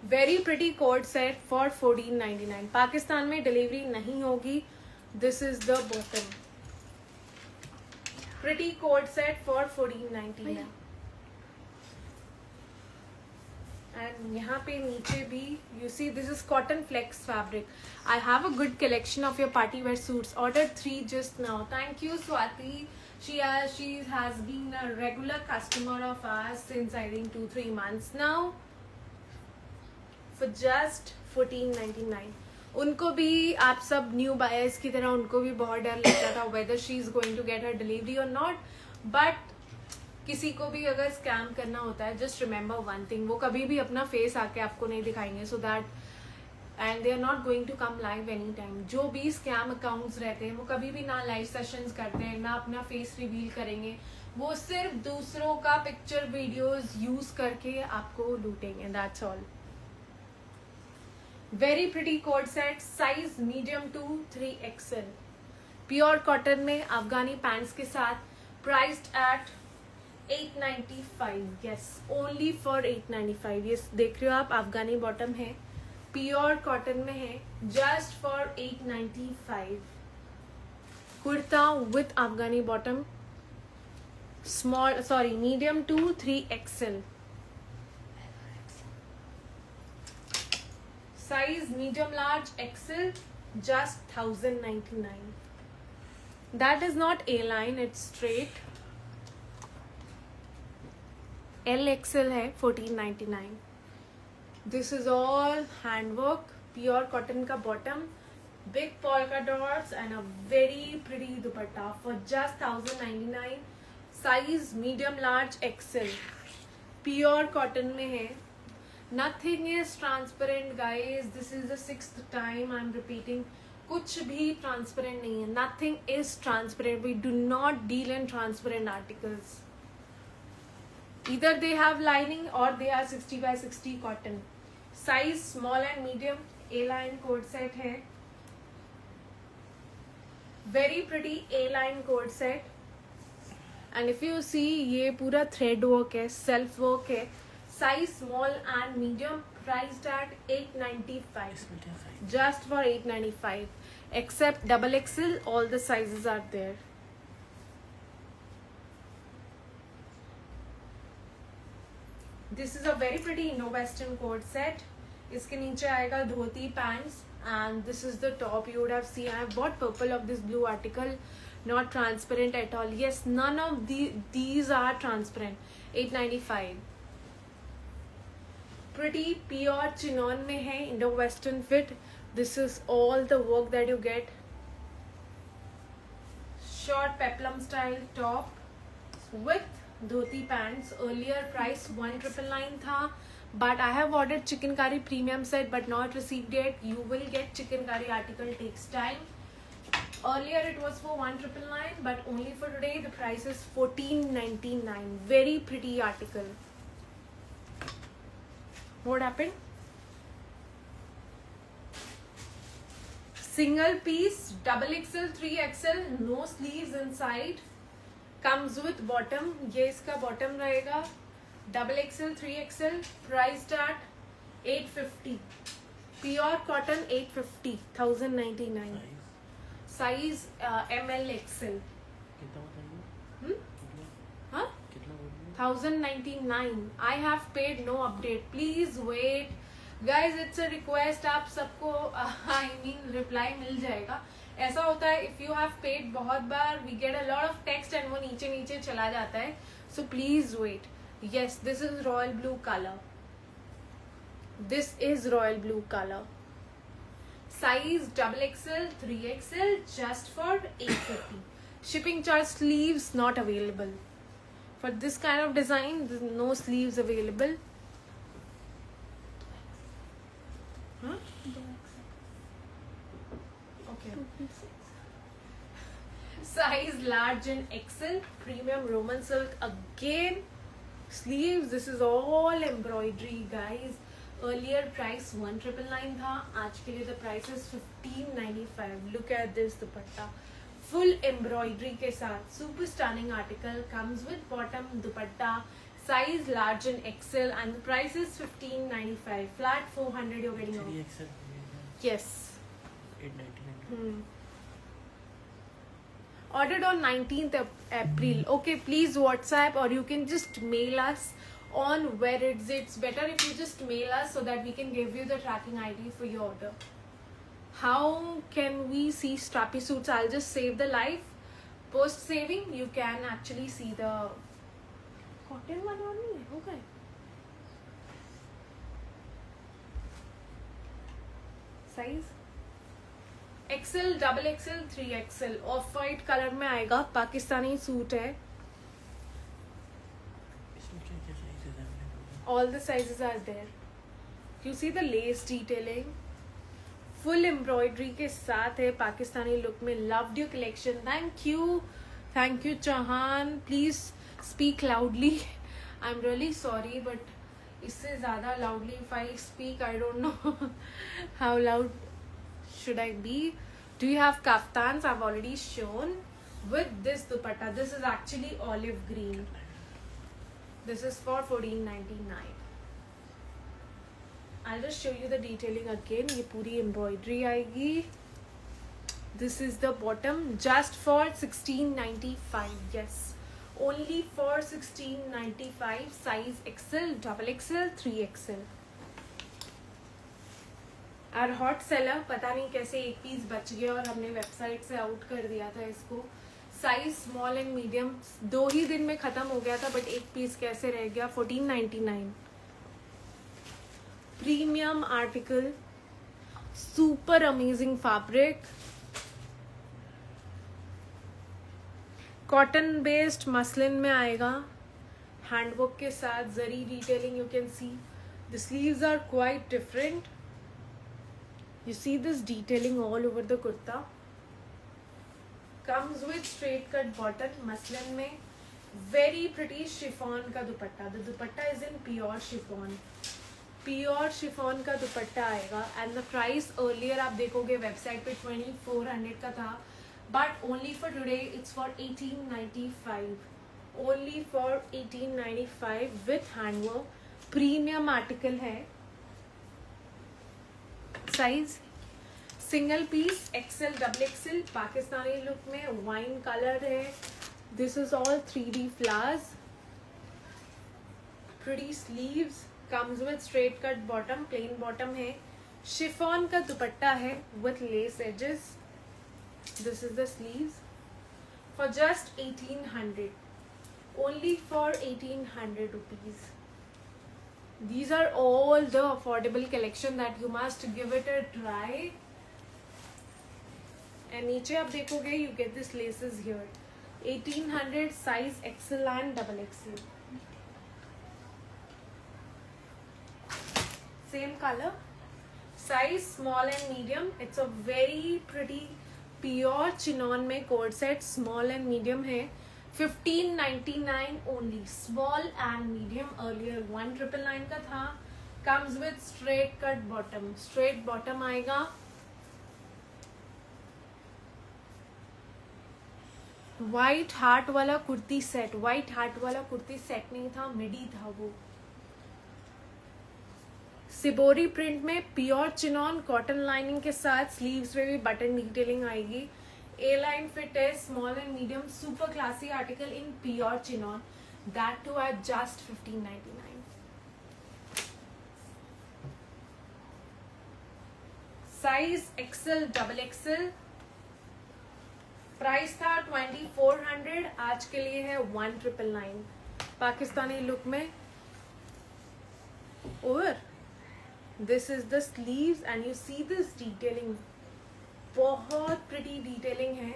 Very pretty code set for 1499. Pakistan में डिलीवरी नहीं होगी. This is the bottom. Pretty code set for 1499. And यहाँ पे नीचे भी you see this is cotton flex fabric. I have a good collection of your party wear suits. Order 3 just now. Thank you Swati. she has been a regular customer of ours since I think 2-3 months now. for just 1499. उनको भी आप सब new buyers की तरह उनको भी बहुत डर लगता था whether she is going to get her delivery or not. But किसी को भी अगर स्कैम करना होता है just remember one thing, वो कभी भी अपना फेस आके आपको नहीं दिखाएंगे so that and they are not going to come live anytime. जो भी स्कैम अकाउंट्स रहते हैं वो कभी भी ना लाइव सेशंस करते हैं ना अपना फेस रिवील करेंगे, वो सिर्फ दूसरों का पिक्चर वीडियोस यूज करके आपको लूटेंगे. That's all. Very pretty code set, size medium to 3XL, pure cotton में अफगानी पैंट्स के साथ, priced at 895. Yes, only for 895. ये देख रहे हो आप, अफगानी बॉटम है, प्योर कॉटन में है, just for 895. Kurta with Afghani bottom, medium to 3XL, size medium large XL, just 1099. That is not A line, it's straight. LXL है 1499. This is all handwork, pure cotton का bottom, big polka dots and a very pretty dupatta for just 1099. Size medium large XL, pure cotton में है. Nothing is transparent guys, this is the 6th time I'm repeating, कुछ भी transparent नहीं है. Nothing is transparent. We do not deal in transparent articles. Either they have lining or they are 60 by 60 cotton. Size small and medium, A-line code set है. Very pretty A-line code set. And if you see, ये पूरा thread work है, self work है. Size small and medium, priced at 895. Just for 895. Except double XL, all the sizes are there. This is a very pretty Indo-Western coat set. इसके नीचे आएगा धोती pants and this is the top. You would have seen I have bought purple of this blue article. Not transparent at all. Yes, none of these are transparent. 895. Pretty pure chinon में है, Indo Western fit. This is all the work that you get. Short peplum style top with dhoti pants. Earlier price 1999 था, but I have ordered chikankari premium set but not received yet. You will get chikankari article, takes time. Earlier it was for 1999 but only for today the price is 1499. Very pretty article. What happened? Single piece, double XL, 3XL, no sleeves inside. Comes with bottom. ये इसका bottom रहेगा. Double XL, 3XL, priced at 850. Pure cotton 850, 1099. Size ML XL. हाँ? 1099. I have paid, no update. Please wait. Guys, it's a request. आप सबको reply मिल जाएगा. ऐसा होता है if you have paid बहुत बार we get a lot of text and वो नीचे नीचे चला जाता है. So please wait. Yes, this is royal blue color. This is royal blue color. Size double XL, 3XL, just for 850. Shipping charge, sleeves not available. For this kind of design, there's no sleeves available. Huh? Okay. Size large and XL, premium Roman silk again. Sleeves, this is all embroidery guys. Earlier price 1999 था, आज के लिए the price is 1595. Look at this dupatta, full embroidery के साथ, super stunning article. Comes with bottom dupatta, size large and XL, and the price is 1595. Flat 400 you're getting off. 3XL. Yes. 899. Ordered on 19th April. Okay, please WhatsApp or you can just mail us on where it's better if you just mail us so that we can give you the tracking ID for your order. How can we see strappy suits? I'll just save the live. Post saving, you can actually see the cotton one only. Okay. Size XL, XXL, 3XL of white colour में आएगा. Pakistani suit है. इसमें क्या क्या sizes हैं? All the sizes are there. You see the lace detailing. Full embroidery के साथ है पाकिस्तानी लुक में. Loved your collection. Thank you Chauhan. Please speak loudly. I'm really sorry but इससे ज़्यादा loudly if I speak I don't know how loud should I be. Do you have kaftans? I've already shown with this dupatta. This is actually olive green. This is for $14.99. I'll just show you the detailing again. ये पूरी embroidery आएगी. This is the bottom just for $16.95. Yes, only for $16.95. Size XL, XXL, 3XL. और hot seller पता नहीं कैसे एक piece बच गया और हमने वेबसाइट से आउट कर दिया था इसको. साइज स्मॉल एंड मीडियम 2 ही दिन में खत्म हो गया था बट एक पीस कैसे रह गया. $14.99. Premium article, super amazing fabric, cotton based muslin में आएगा. हैंडवर्क के साथ zari detailing. You can see the sleeves are quite different. You see this detailing all over the kurta. Comes with straight cut bottom muslin में. Very pretty chiffon का दुपट्टा. The dupatta is in pure chiffon. Pure chiffon का दुपट्टा आएगा. And the price earlier आप देखोगे website पे 2400 का था. But only for today it's for $18.95. Only for $18.95 with handwork. Premium article है. Size single piece XL, XXL Pakistani look में. Wine colour है. This is all 3D flowers. Pretty sleeves. Comes with straight cut bottom. Plain bottom है. Chiffon का दुपट्टा है with lace edges. This is the sleeves for just 1800. Only for 1800 rupees. These are all the affordable collection that you must give it a try. And नीचे आप देखोगे you get this laces here. 1800 size XL and XXL. Same color. Size small and medium. It's a very pretty pure chinon में coat set. Small and medium है. $15.99 only. Small and medium. Earlier $1,999 का था. Comes with straight cut bottom. Straight bottom आएगा. White heart वाला kurti set. White heart वाला kurti set नहीं था, मिडी था वो. सिबोरी प्रिंट में प्योर चिनॉन कॉटन लाइनिंग के साथ. स्लीव्स में भी बटन डिटेलिंग आएगी. A line fit है, small and medium, super classy article in pure chinon. That too at just $15.99. Size XL, XXL. Price था 2400. आज के लिए है 1999. पाकिस्तानी लुक में. और this is the sleeves and you see this detailing. बहुत प्रिटी डिटेलिंग है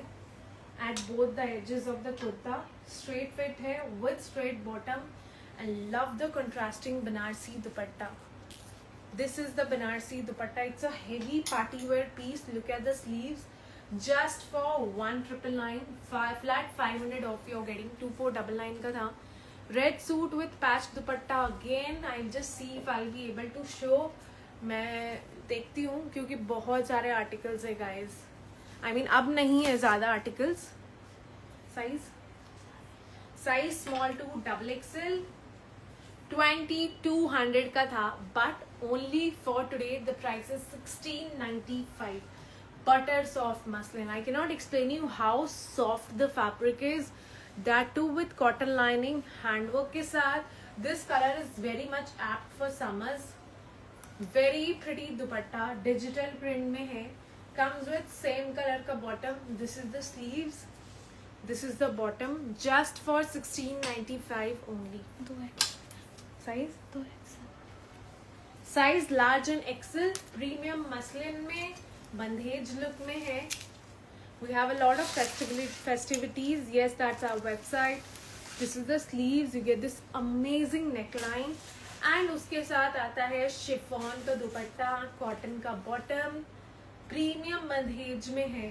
at both the edges of the kurta. Straight fit है with straight bottom and love the contrasting Banarasi dupatta. This is the Banarasi dupatta. It's a heavy party wear piece. Look at the sleeves. Just for 1999. Flat 500 off you are getting. 2499 का था. Red suit with patch dupatta. Again I just see if I be able to show. मैं देखती हूँ क्योंकि बहुत सारे articles है guys. I mean अब नहीं है ज़्यादा articles. Size small to XXL. 2200 का था but only for today the price is $16.95. Butter soft muslin. I can not explain you how soft the fabric is. That too with cotton lining. Handwork के साथ. This colour is very much apt for summers. Very pretty dupatta. Digital print में है. Comes with same colour का bottom. This is the sleeves. This is the bottom. Just for $16.95 only. दो size 2XL. Size large and XL, premium muslin में, bandhej look में है. We have a lot of festivities. Yes, that's our website. This is the sleeves. You get this amazing neckline. And उसके साथ आता है chiffon का दुपट्टा, cotton का bottom, premium बंधेज में है.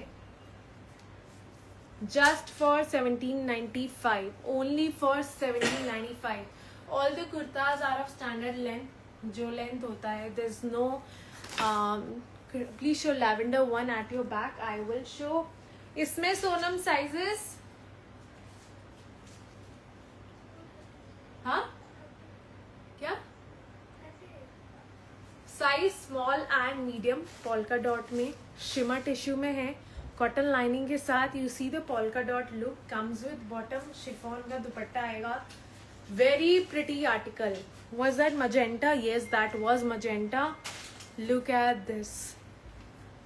Just for 1795. Only for 1795. All the kurtas are of standard length. जो length होता है. There's no. Please show lavender one at your back. I will show. इसमें सोनम साइजेस. हाँ क्या size small and medium, polka dot में, shimmer tissue में है, cotton lining के साथ. You see the polka dot look, comes with bottom, chiffon का दुपट्टा आएगा. Very pretty article. Was that magenta? Yes, that was magenta. Look at this.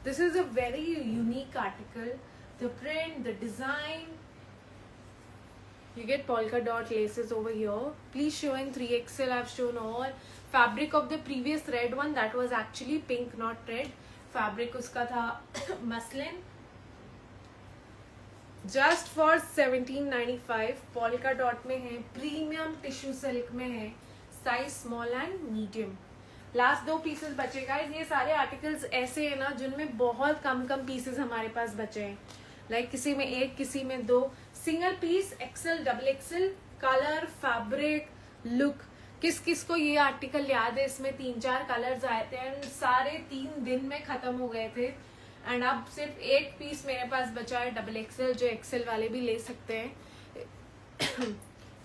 This is a very unique article. The print, the design. You get polka dot laces over here. Please show in 3XL. I've shown all. Fabric of the previous red one, that was actually pink, not red. Fabric uska tha muslin. Just for 1795. Polka dot में है, premium tissue silk में है, size small and medium. Last 2 pieces बचे guys. ये सारे articles ऐसे है ना जिनमें बहुत कम पीसेस हमारे पास बचे हैं. लाइक किसी में 1, किसी में 2. Single piece, XL, double XL. Colour, fabric, look. किस किस को ये आर्टिकल याद है? इसमें 3-4 कलर्स आए थे एंड सारे 3 दिन में खत्म हो गए थे. एंड अब सिर्फ 1 पीस मेरे पास बचा है, डबल एक्सेल, जो एक्सेल वाले भी ले सकते हैं.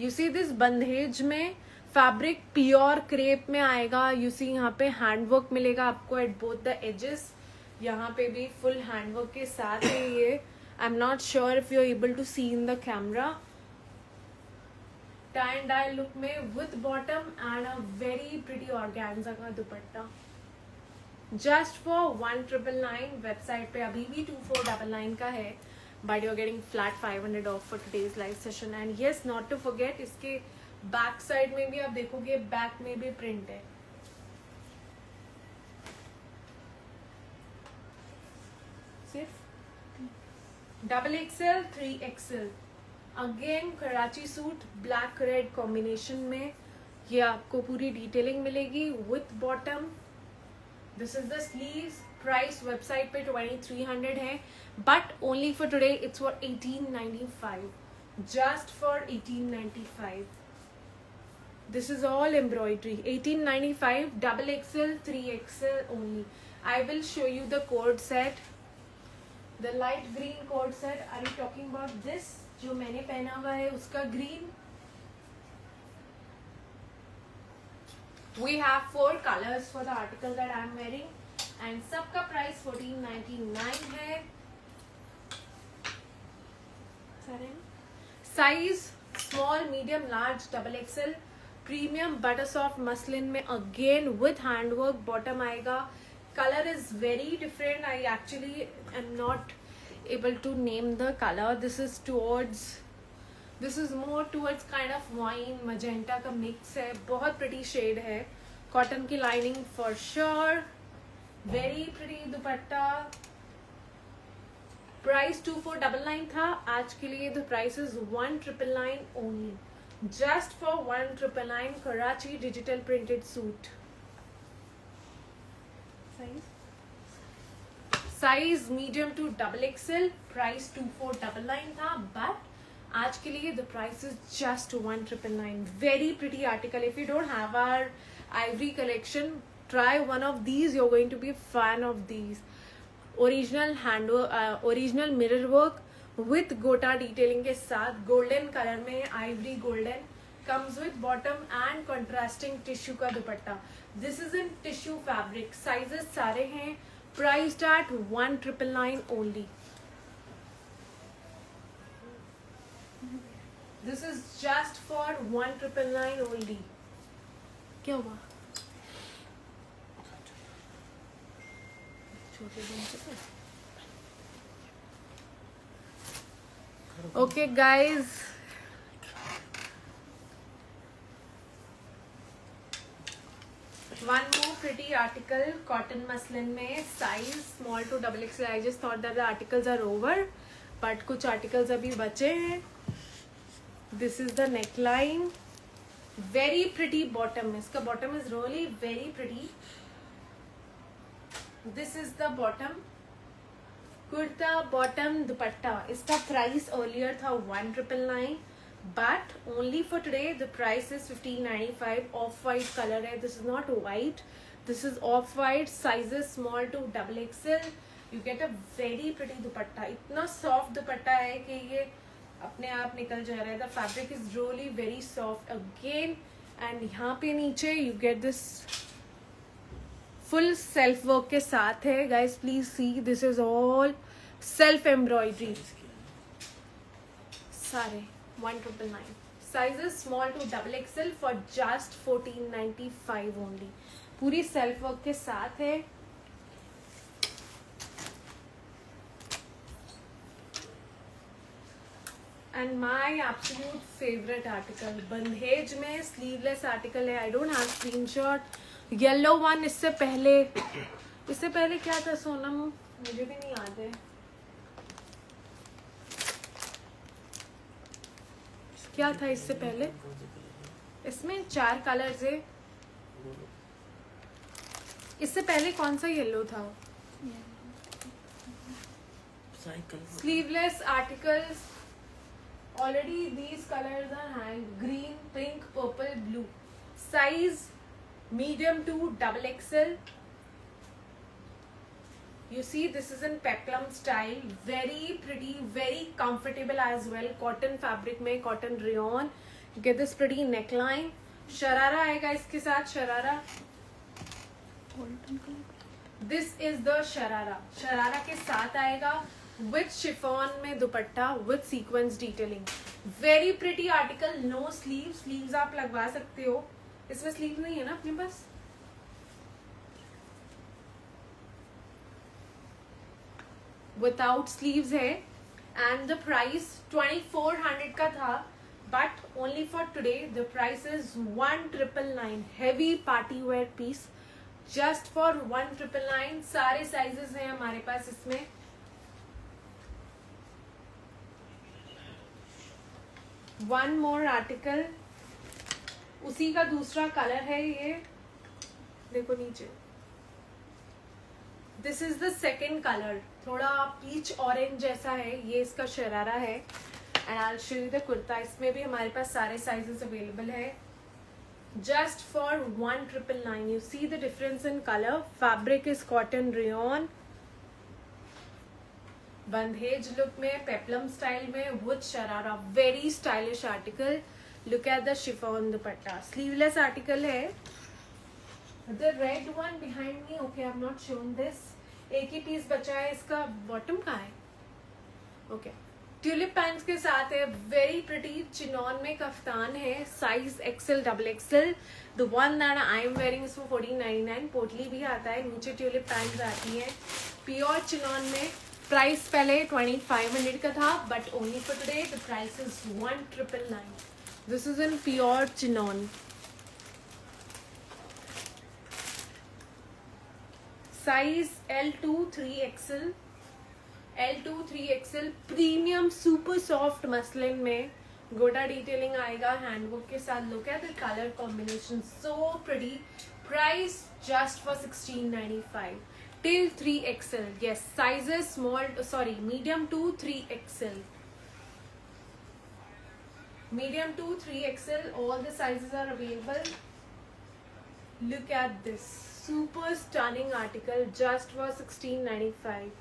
यू सी दिस बंधेज में. फैब्रिक प्योर क्रेप में आएगा. यू सी यहाँ पे हैंडवर्क मिलेगा आपको एट बोथ द एजेस. यहाँ पे भी फुल हैंडवर्क के साथ है ये. I am not sure if you are able to see in the camera. Tie and dye look में with bottom and a very pretty organza का दुपट्टा. Just for 1999. वेबसाइट पे अभी भी 2499 का है, but you are getting flat 500 off for today's live session. And yes, not to forget, इसके back side में भी आप देखोगे, बैक में भी प्रिंट है. सिर्फ double XL, 3XL. Again Karachi suit, black red combination में. ये आपको पूरी डिटेलिंग मिलेगी with bottom. This is the sleeves. Price website पे 2300 है, but only for today it's for 1895. Just for 1895. This is all embroidery. 1895, double XL, 3XL only. I will show you the cord set. The light green cord set. Are you talking about this? जो मैंने पहना हुआ है उसका green. We have 4 colors for the article that I am wearing, and सबका price 1499 है. Size small, medium, large, double XL. Premium butter soft muslin में again with handwork. Bottom आएगा. Colour is very different. I actually am not able to name the colour. This is more towards kind of wine magenta का mix है. बहुत pretty shade है. Cotton की lining for sure. Very pretty dupatta. Price 2499 था. आज के लिए the price is 1999 only. Just for 1999, Karachi digital printed suit. Size medium to double XL. Price 2499 था, but आज के लिए the price is just 1999. Very pretty article. If you don't have our ivory collection, try one of these. You're going to be a fan of these. Original mirror work. With gota detailing के साथ. Golden colour में, ivory golden. Comes with bottom and contrasting tissue का dupatta. This is in tissue fabric. Sizes सारे हैं. Price start 1999 only. This is just for 1999 only. क्या हुआ? छोटे Okay guys, one more pretty article cotton muslin में size small to double XL. I just thought that the articles are over, but कुछ articles अभी बचे हैं. This is the neckline. Very pretty bottom. इसका bottom is really very pretty. This is the bottom. Kurta bottom दुपट्टा. इसका price earlier था 1999. But only for today the price is 1595. Off-white color है. This is not white. This is off-white. Sizes small to double XL. You get a very pretty दुपट्टा. इतना soft दुपट्टा है कि ये अपने आप निकल जा रहा है. The fabric is really very soft again. And यहाँ पे नीचे you get this full self work के साथ है. Guys please see, this is all self embroidery. सारे 1999. Sizes small to double XL for just 1495 only. पूरी सेल्फ वर्क के साथ है. And my absolute favorite article, बंधेज में sleeveless article है. I don't have screenshot. Yellow one इससे पहले क्या था सोनम, मुझे भी नहीं याद है. क्या था इससे पहले? इसमें 4 कलर्स है. इससे पहले कौन सा येलो था? Sleeveless articles. Already these colours are hang. Green, pink, purple, blue. Size medium to double XL. You see, this is in peplum style. Very pretty, very comfortable as well. Cotton fabric में cotton rayon. You get this pretty neckline. Sharara आएगा इसके साथ. Sharara. This is the sharara. Sharara के साथ आएगा with chiffon में दुपट्टा with sequence detailing. Very pretty article. No sleeves. Sleeves आप लगवा सकते हो. इसमें sleeves नहीं है ना अपने पास? विदाउट स्लीव्स है. एंड द प्राइस 2400 का था, but only for today the price is 1999. Heavy party wear piece just for 1999. सारे साइजेस हैं हमारे पास इसमें. One more article. उसी का दूसरा कलर है ये. देखो नीचे. This is the second colour. थोड़ा पीच ऑरेंज जैसा है. ये इसका शरारा है. And I will show you the kurta. इसमें भी हमारे पास सारे साइजेस अवेलेबल है. Just for 1999. You see the difference in colour. Fabric is cotton rayon. Bandhej look में, पेप्लम स्टाइल में with sharara. Very stylish article. Look at the chiffon dupatta. Sleeveless article है. The red one behind me, okay, I have not shown this. एक ही piece बचा है. इसका bottom कहाँ है? ओके. ट्यूलिप पैंट्स के साथ है. Very pretty. चिनॉन में कफ्तान है. Size XL double XL. The one that I am wearing is for 1499. पोटली भी आता है. नीचे ट्यूलिप पैंट्स आती हैं. प्योर चिनॉन में. प्राइस पहले 2500 का था, but only for today the price is 1999. This is in pure chinon. Size L2 3XL. L2 3XL. Premium super soft muslin में गोटा डिटेलिंग आएगा हैंडवर्क के साथ. Look at the colour combination. So pretty. Price just for 1695 till 3XL. yes, sizes medium to 3XL. medium to 3XL. all the sizes are available. Look at this super stunning article just for 1695.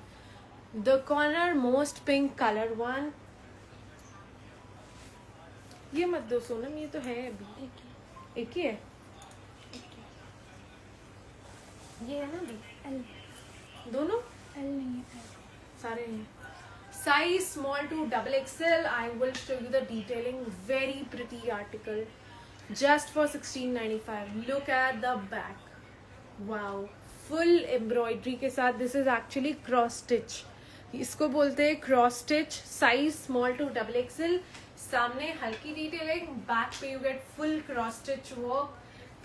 The corner most pink color one. ये मत दो सोनम, ये तो है अभी. एक ही है. ये है ना अभी. L. दोनों L नहीं है. सारे हैं. Size small to double XL. I will show you the detailing. Very pretty article. Just for 1695. Look at the back. Wow. Full embroidery के साथ. This is actually cross stitch. इसको बोलते हैं cross stitch. Size small to double XL. सामने हल्की detailing. Back पे you get full cross stitch work.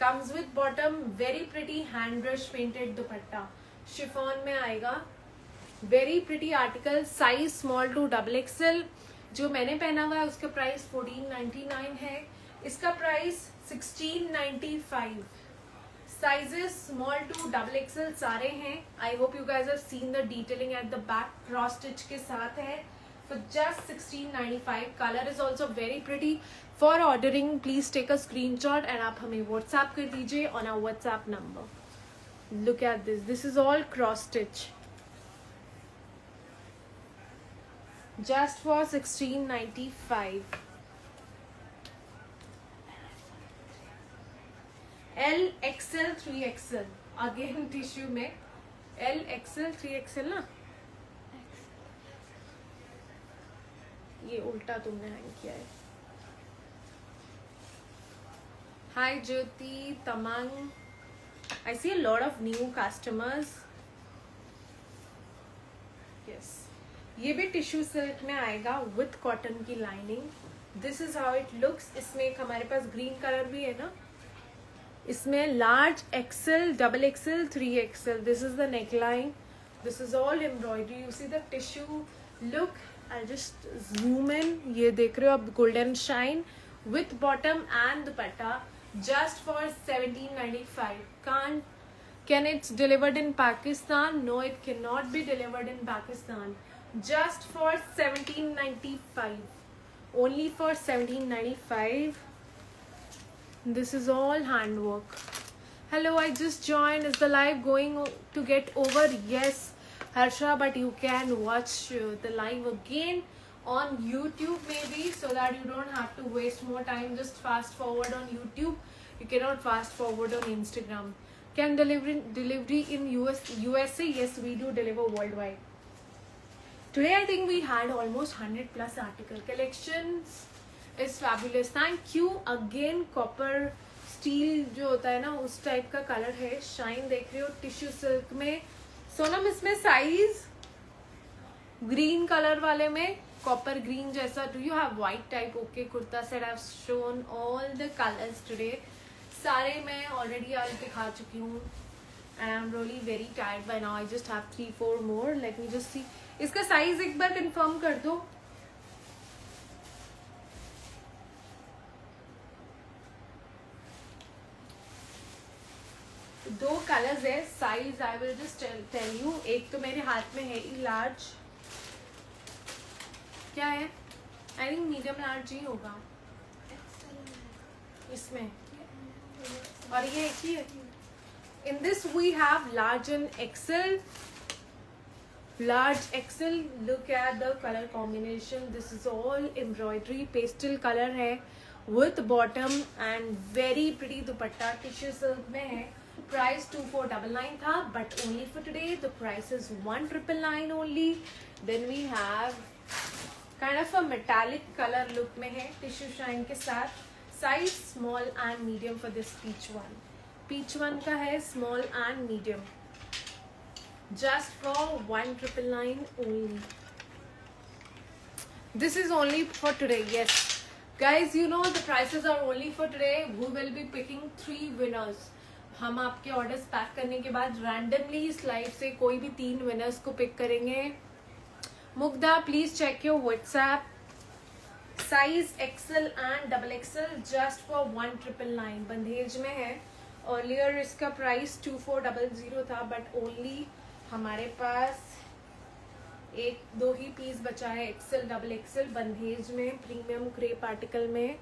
comes with bottom, very pretty hand brush painted dupatta, chiffon में आएगा, very pretty article, size small to XXL. जो मैंने पहना हुआ है उसका प्राइस 1499 है, इसका price 1695. Sizes small to XXL सारे हैं. I hope you guys have seen the detailing at the back, cross stitch के साथ है for just 1695. Color is also very pretty. For ordering, please take a screenshot and आप हमें WhatsApp कर दीजिए on our WhatsApp number. Look at this. This is all cross stitch. Just for 1695. L, XL, 3XL. Again tissue में L, XL, 3XL ना. ये उल्टा तुमने hang किया है. हाय ज्योति, Tamang. I see a lot of new customers. Yes. ये भी tissue silk में आएगा विथ कॉटन की lining. This is how it looks. इसमें एक हमारे पास ग्रीन कलर भी है ना. इसमें large XL, XXL, 3XL. This is the neck line. This is all embroidery. You see the tissue look. I'll just zoom in. ये देख रहे हो आप, golden shine with bottom and dupatta, just for 1795. Can it's delivered in Pakistan? No, it cannot be delivered in Pakistan. Just for 1795. Only for 1795. This is all handwork. Hello, I just joined. Is the live going to get over? Yes, Harsha, but you can watch the live again on YouTube maybe, so that you don't have to waste more time. Just fast forward on YouTube. You cannot fast forward on Instagram. Can delivery in USA? Yes, we do deliver worldwide. Today I think we had almost 100 plus article. Collections is fabulous. Thank you again. Copper steel जो होता है ना, उस type का colour है. Shine देख रहे हो टिश्यू सिल्क में. सोनम, इसमें साइज ग्रीन कलर वाले में कॉपर ग्रीन जैसा. Do you have white type? Okay, kurta set. I have shown all the colours today. सारे मैं ऑलरेडी आज दिखा चुकी हूँ. And I am really very tired by now. I just have 3-4 more. Let me just see. इसका size एक बार confirm कर दो. दो कलर्स है. Size I will just tell you. एक तो मेरे हाथ में है लार्ज. क्या है? आई थिंक मीडियम लार्ज ही होगा इसमें. और ये एक ही है. In this we have large and XL. Large XL. Look at the color combination. This is all embroidery. Pastel color है with bottom and very pretty dupatta. Tissue silk में है. Price 2499 था, but only for today the price is 1999 only. Then we have kind of a metallic color look में है tissue shine के साथ. Size small and medium for this peach one. Peach one का है small and medium. Just for 1999 only. This is only for today. Yes, guys, you know the prices are only for today. We will be picking 3 winners. हम आपके orders pack करने के बाद randomly इस live से कोई भी 3 विनर्स को पिक करेंगे. Mugdha, please check your WhatsApp. Size XL and XXL just for 1999. Bandhej में है. अर्लियर इसका प्राइस 2400 था, बट ओनली हमारे पास 1-2 ही पीस बचा है. XL XXL बंदेज में, प्रीमियम क्रेप आर्टिकल में.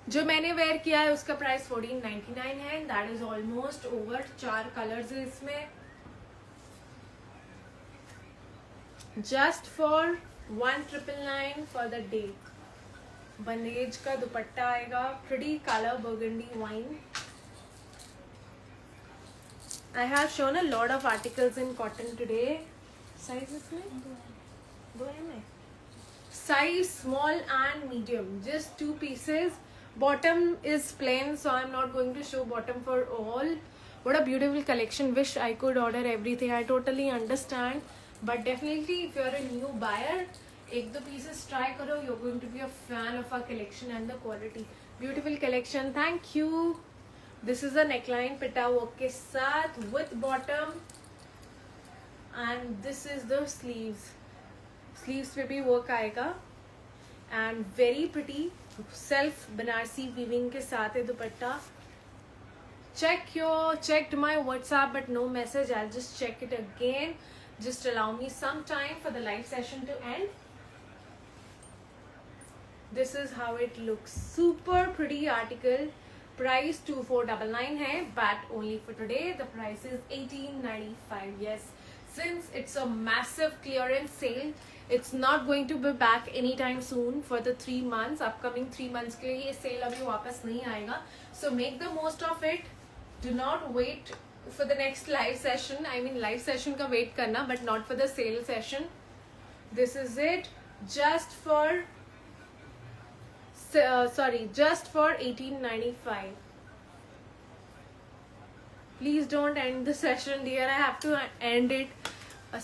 जो मैंने वेयर किया है उसका प्राइस 1499 है. That is almost over. 4 colours है इसमें. Just for 1999 for the day. Bandhej का दुपट्टा आएगा. Pretty colour burgundy wine. I have shown a lot of articles in cotton today. Size इसमें 2 है. Size small and medium. Just 2 pieces. Bottom is plain, so I'm not going to show bottom for all. What a beautiful collection. Wish I could order everything. I totally understand. But definitely, if you're a new buyer, 1-2 pieces try karo. You're going to be a fan of our collection and the quality. Beautiful collection. Thank you. This is a neckline पिटा work के साथ with bottom and this is the sleeves पे भी work आएगा and very pretty self Banarasi weaving के साथ है दुपट्टा. Checked my WhatsApp but no message. I'll just check it again. Just allow me some time for the live session to end. This is how it looks. Super pretty article. Price 2499 hai, but only for today the price is 1895. Yes, since it's a massive clearance sale, it's not going to be back anytime soon for the 3 months. Upcoming 3 months के लिए ये sale अभी वापस नहीं आएगा. So make the most of it. Do not wait for the next live session. I mean live session का wait करना, but not for the sale session. This is it. Just for 1895. Please don't end the session, dear. I have to end it.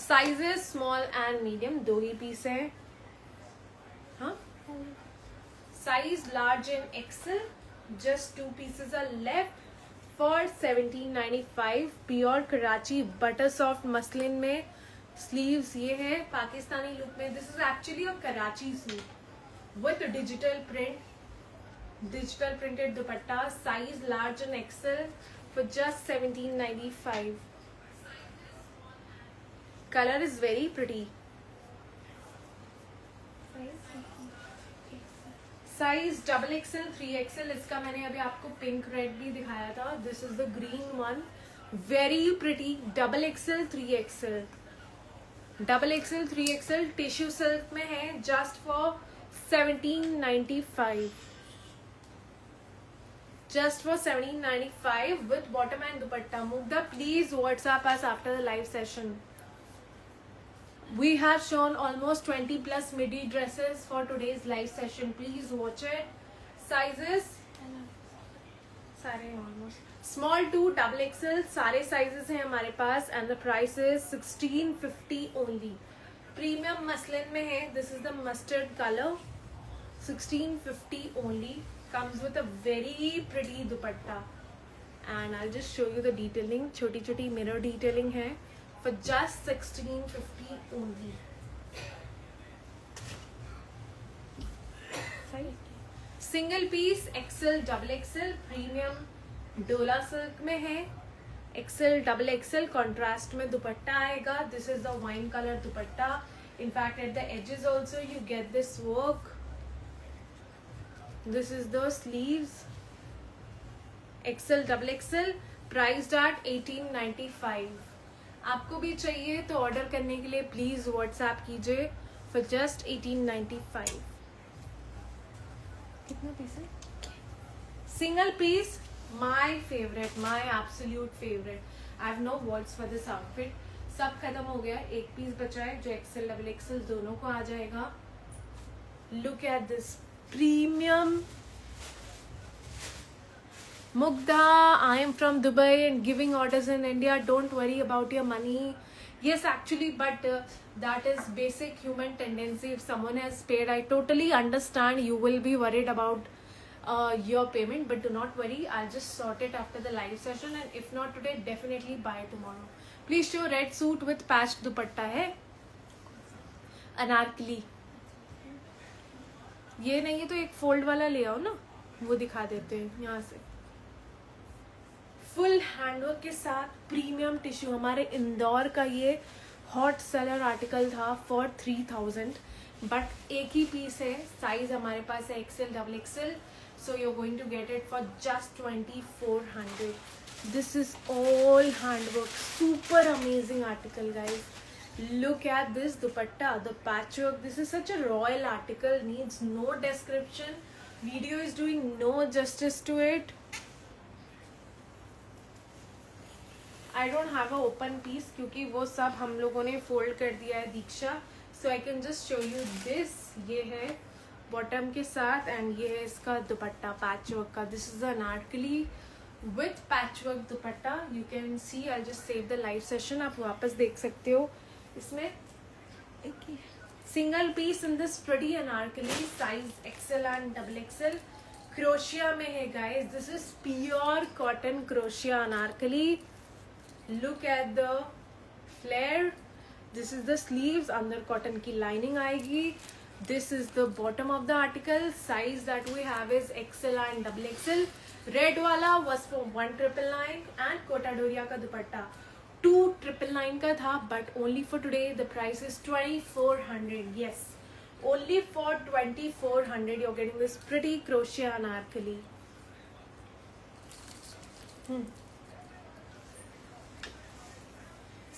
Sizes small and medium. दो ही piece है. हाँ? Size large and XL. Just 2 pieces are left. For 1795 pure Karachi butter soft muslin में sleeves ये है Pakistani look में. This is actually a Karachi suit with digital printed dupatta. Size large and XL for just 1795. Colour is very pretty. Size XXL 3XL. इसका मैंने अभी आपको pink red भी दिखाया था. This is the green one. Very pretty. XXL 3XL. XXL 3XL tissue silk में है. Just for 1795. Just for 1795 with bottom and dupatta. Mugdha, please WhatsApp us after the live session. We have shown almost 20 plus midi dresses for today's live session. Please watch it. Sizes सारे almost small to XXL सारे sizes हैं हमारे पास and the price is 1650 only. Premium muslin में है. This is the mustard color. 1650 only. Comes with a very pretty dupatta and I'll just show you the detailing. छोटी छोटी mirror detailing है. For just 1650 only. Single piece XL XXL premium डोला silk में है. XL XXL contrast में दुपट्टा आएगा. This is the wine color dupatta. In fact, at the edges also you get this work. This is the sleeves. XL XXL priced at 1895. आपको भी चाहिए तो order करने के लिए प्लीज व्हाट्सएप कीजिए फॉर जस्ट 1895. कितना पीस है? Single piece. My favourite, my absolute favourite. I have no words for this outfit. सब खत्म हो गया. एक पीस बचा है जो XL XXL दोनों को आ जाएगा. Look at this premium. Mugdha, I am from Dubai and giving orders in India. Don't worry about your money. Yes, actually, but that is basic human tendency. If someone has paid, I totally understand. You will be worried about your payment, but do not worry. I'll just sort it after the live session, and if not today, definitely buy tomorrow. Please show red suit with patched dupatta है. अनारकली. ये नहीं है तो एक fold वाला ले आओ ना, वो दिखा देते हैं यहाँ से. फुल हैंडवर्क के साथ प्रीमियम टिश्यू. हमारे इंदौर का ये हॉट सेलर आर्टिकल था फॉर 3000 बट एक ही पीस है. साइज हमारे पास है XL XXL. So you are going to get it for just 2400. This is all handwork. Super amazing article guys. Look at this dupatta, the patchwork. This is such a royal article, needs no description. Video is doing no justice to it. I don't have a open piece क्योंकि वो सब हम लोगों ने fold कर दिया है दीक्षा. So I can just show you this. ये है bottom के साथ and ये है इसका दुपट्टा patchwork का. This is an anarkali with patchwork dupatta. You can see. I'll just save the live session. आप वापस देख सकते हो. इसमें single piece in this pretty Anarkali. Size XL and XXL. Crochet में है guys. This is pure cotton crochet Anarkali. Look at the flare. This is the sleeves. अंदर cotton की लाइनिंग आएगी. This is the bottom of the article. Size that we have is XL and XXL. Red वाला was for 1999 and Kota Doria का दुपट्टा 2999 का था, but only for today the price is 2400. Yes, only for 2400 you're getting this pretty crochet anarkali.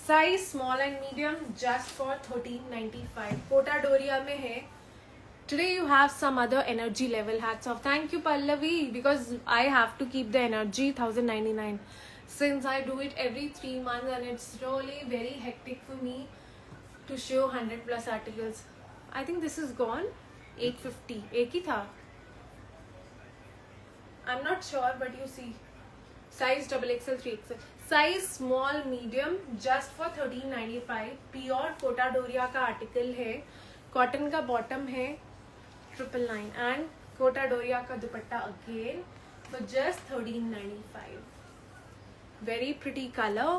Size small and medium just for 1395. Kota Doria में है. Today you have some other energy level. Hats off. Thank you Pallavi, because I have to keep the energy 1099 since I do it every 3 months and it's really very hectic for me to show 100 plus articles. I think this is gone. 850 एक ही था. I'm not sure, but you see. Size XXL, 3XL. Size small medium just for 1395. Pure Kota Doria का article है. Cotton का bottom है 999 and Kota Doria का dupatta again for just 1395. Very pretty color.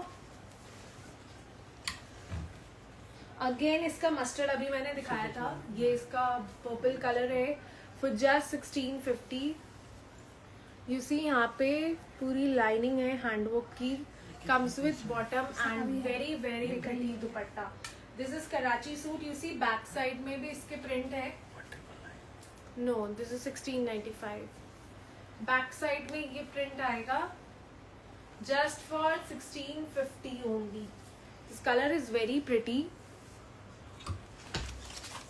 Again इसका mustard अभी मैंने दिखाया था. ये इसका पर्पल कलर है फॉर जस्ट 1650. यू सी यहाँ पे पूरी लाइनिंग है हैंडवर्क की. Comes with bottom and very very pretty dupatta. This is Karachi suit. You see back side में भी इसके प्रिंट है. No, this is 1695. Back side में ये प्रिंट आएगा just for 1650 only. This colour is very pretty.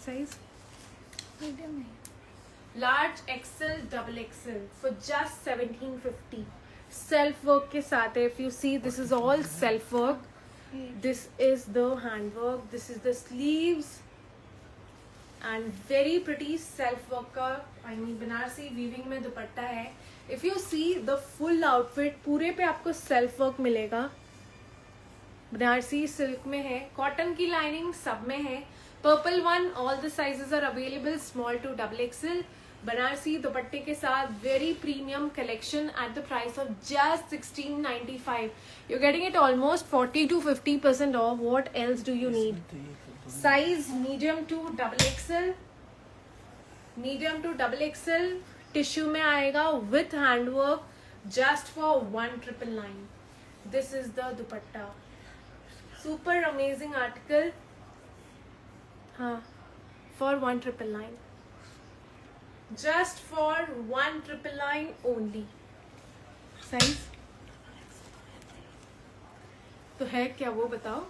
Size medium है. large XL XXL for just 1750. Self work के साथ है. If you see, this is all self work. This is the hand work. This is the sleeves and very pretty self work का I mean Banarasi weaving में दुपट्टा है. If you see the full outfit, पूरे पे आपको self work मिलेगा. Banarasi silk में है. Cotton की लाइनिंग सब में है. Purple one, all the sizes are available small to XXL. Banarasi दुपट्टे के साथ very premium collection at the price of just 1695. You getting it almost 40 to 50% off. What else do you need? Size medium to XXL. Medium to XXL tissue में आएगा with handwork just for 1999. This is the dupatta. Super amazing article. हाँ, for 1999. Just for 1999 only. Size तो है क्या वो बताओ?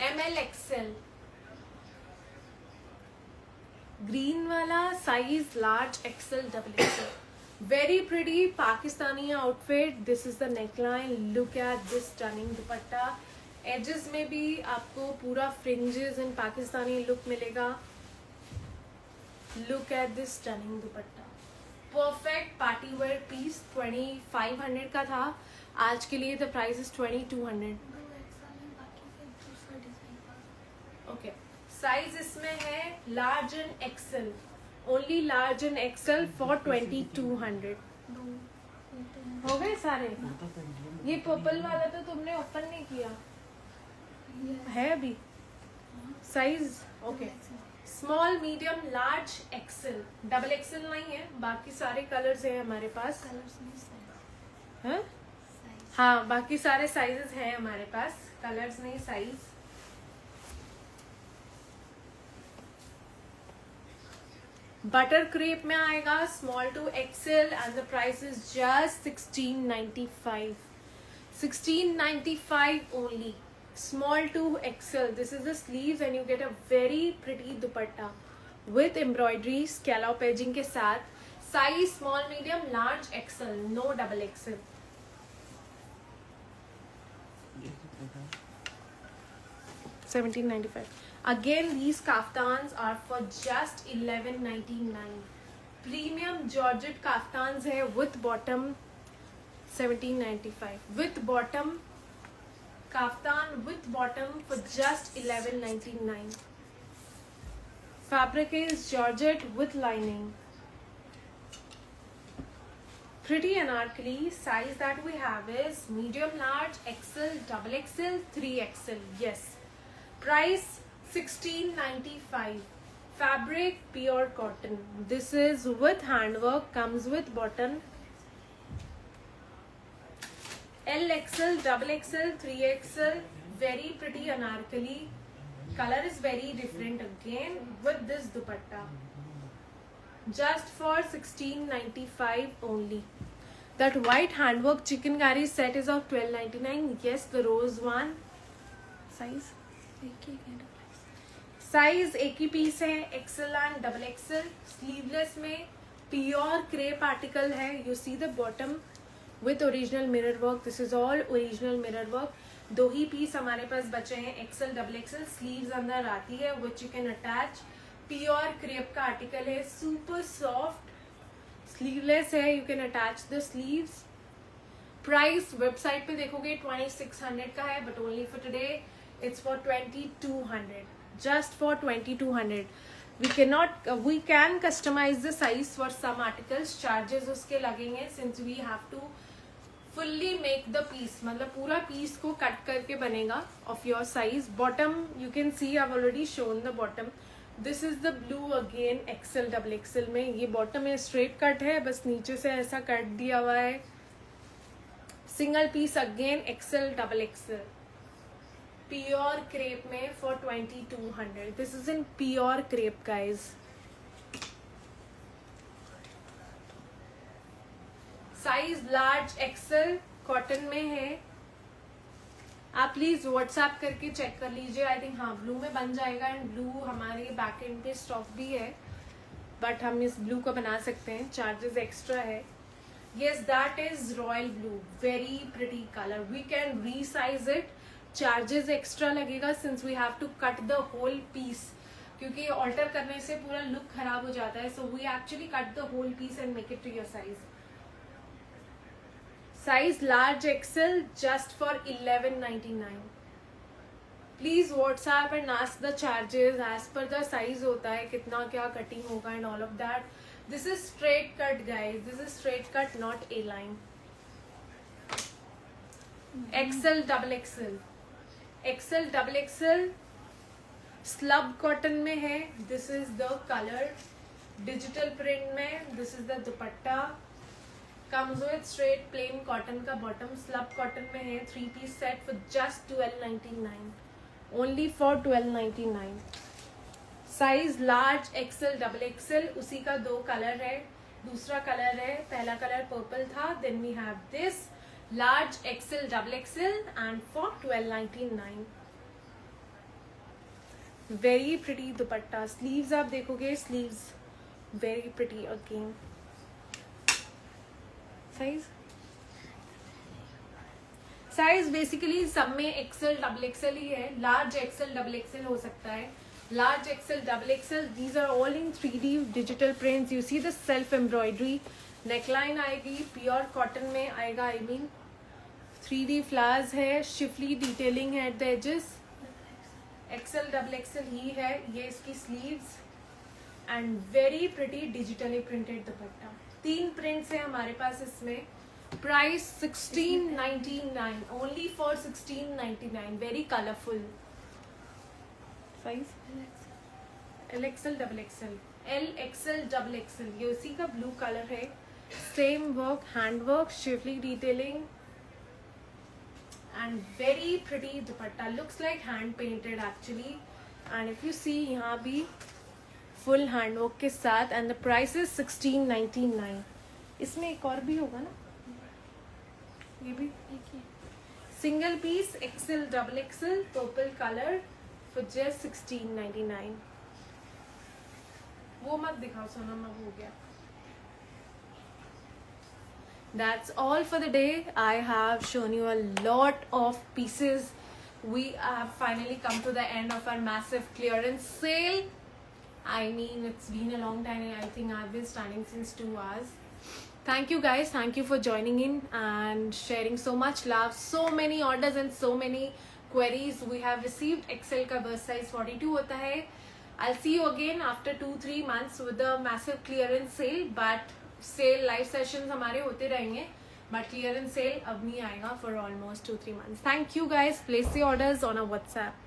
ML XL. Green वाला size large XL XXL. Very pretty Pakistani outfit. This is the neckline. Look at this stunning dupatta. Edges में भी आपको पूरा फ्रिंजेस इन पाकिस्तानी लुक मिलेगा. Look at this stunning dupatta. Perfect party wear piece. 2500 का था. आज के लिए the price is 2200. Okay, size इसमें है large and XL. Only large and XL for 2200. हो गए सारे. ये पर्पल वाला तो तुमने ओपन नहीं किया है अभी. Size okay. Small medium large Excel. XXL नहीं है. बाकी सारे कलर्स हैं हमारे पास. हाँ हाँ, बाकी सारे साइजेस हैं हमारे पास. कलर्स नहीं, साइज. बटर क्रेप में आएगा small to XL and the price is just 1695. 1695 only. Small to XL. This is the sleeves and you get a very pretty dupatta with embroidery scallop edging के साथ. Size small, medium, large, XL. No XXL. 1795. Again, these kaftans are for just 1199. Premium Georgette kaftans है with bottom. 1795 with bottom. Kaftan with bottom for just 1199. fabric is georgette with lining. Pretty anarkali. Size that we have is medium large, XL, double XL, 3XL. Yes. Price 1695. Fabric pure cotton. This is with handwork, comes with button. LXL, double XL, 3XL. Very pretty anarkali. Color is very different again with this dupatta. Just for 1695 only. That white handwork chikankari set is of 1299. Yes, the rose one. Size? Size एक ही piece है, XL and double XL. Sleeveless में pure crepe article है. You see the bottom with original mirror work. This is all original mirror work. दो ही piece हमारे पास बचे हैं, XL double XL. Sleeves अंदर आती है which you can attach. Pure crepe का आर्टिकल है, सुपर सॉफ्ट, स्लीवलेस है. You can attach the sleeves. Price website पे देखोगे 2600 का है, but only for today it's for 2200. Just for 2200. we can customize the size for some articles. Charges उसके लगेंगे since we have to fully make the piece. मतलब पूरा piece को cut करके बनेगा of your size. Bottom you can see I've already shown the bottom. This is the blue again XL double XL में. ये bottom है, straight cut है, बस नीचे से ऐसा cut दिया हुआ है. Single piece again XL double XL. Pure crepe में for 2200. This is in pure crepe guys. Size large XL cotton में है. आप प्लीज व्हाट्सएप करके चेक कर लीजिए. आई थिंक हाँ ब्लू में बन जाएगा एंड ब्लू हमारे बैक एंड पे स्टॉक भी है, बट हम इस ब्लू को बना सकते हैं. चार्जेस एक्स्ट्रा है. Yes that is royal blue. Very pretty colour. We can resize it. Charges extra लगेगा since we have to cut the whole piece, क्योंकि ऑल्टर करने से पूरा लुक खराब हो जाता है. So we actually cut the whole piece and make it to your size. Size large XL just for 1199. Please WhatsApp and ask the charges as per the size होता है, कितना क्या cutting होगा and all of that. This is straight cut guys. This is straight cut, not A line. XL double XL. XL double XL slub cotton में है. This is the color. Digital print में. This is the dupatta. Comes with straight plain cotton का bottom. Slub cotton में है. 3 piece set for just 1299. Only for 1299. Size large XL double XL. उसी का दो colour है. दूसरा कलर है, पहला कलर पर्पल था. Then we have this large XL double XL and for 1299. Very pretty dupatta. Sleeves आप देखोगे, sleeves very pretty again. Size basically सब में एक्सेल डबल एक्सेल ही है. लार्ज एक्सेल डबल एक्सेल हो सकता है. Large XL double XL these are all in 3D digital prints. You see the self embroidery. Neckline आएगी, प्योर कॉटन में आएगा. आई मीन 3D फ्लावर्स है, शिफली डिटेलिंग है at the edges. XL double XL ही है. ये इसकी sleeves and very pretty digitally printed dupatta. 3 prints है हमारे पास इसमें. Price 1699. Only for 1699. Very colourful. Size L XL double XL. L XL double XL. ये उसी का ब्लू कलर है. Same work, hand work, schiffli detailing and very pretty dupatta. Looks like hand painted actually. And if you see यहाँ भी full handwork के साथ. And the price is 1699. इसमें एक और भी होगा ना, ये भी single piece XL double XL purple colour for just 1699. वो मत दिखाओ सोनम, अब हो गया. That's all for the day. I have shown you a lot of pieces. We have finally come to the end of our massive clearance sale. I mean, it's been a long time and I think I've been standing since 2 hours. Thank you guys. Thank you for joining in and sharing so much love. So many orders and so many queries we have received. XL का bust size 42 होता है. I'll see you again after 2-3 months with a massive clearance sale, but sale live sessions हमारे होते रहेंगे, but clearance sale अब नहीं आएगा for almost 2-3 months. Thank you guys. Place the orders on our WhatsApp.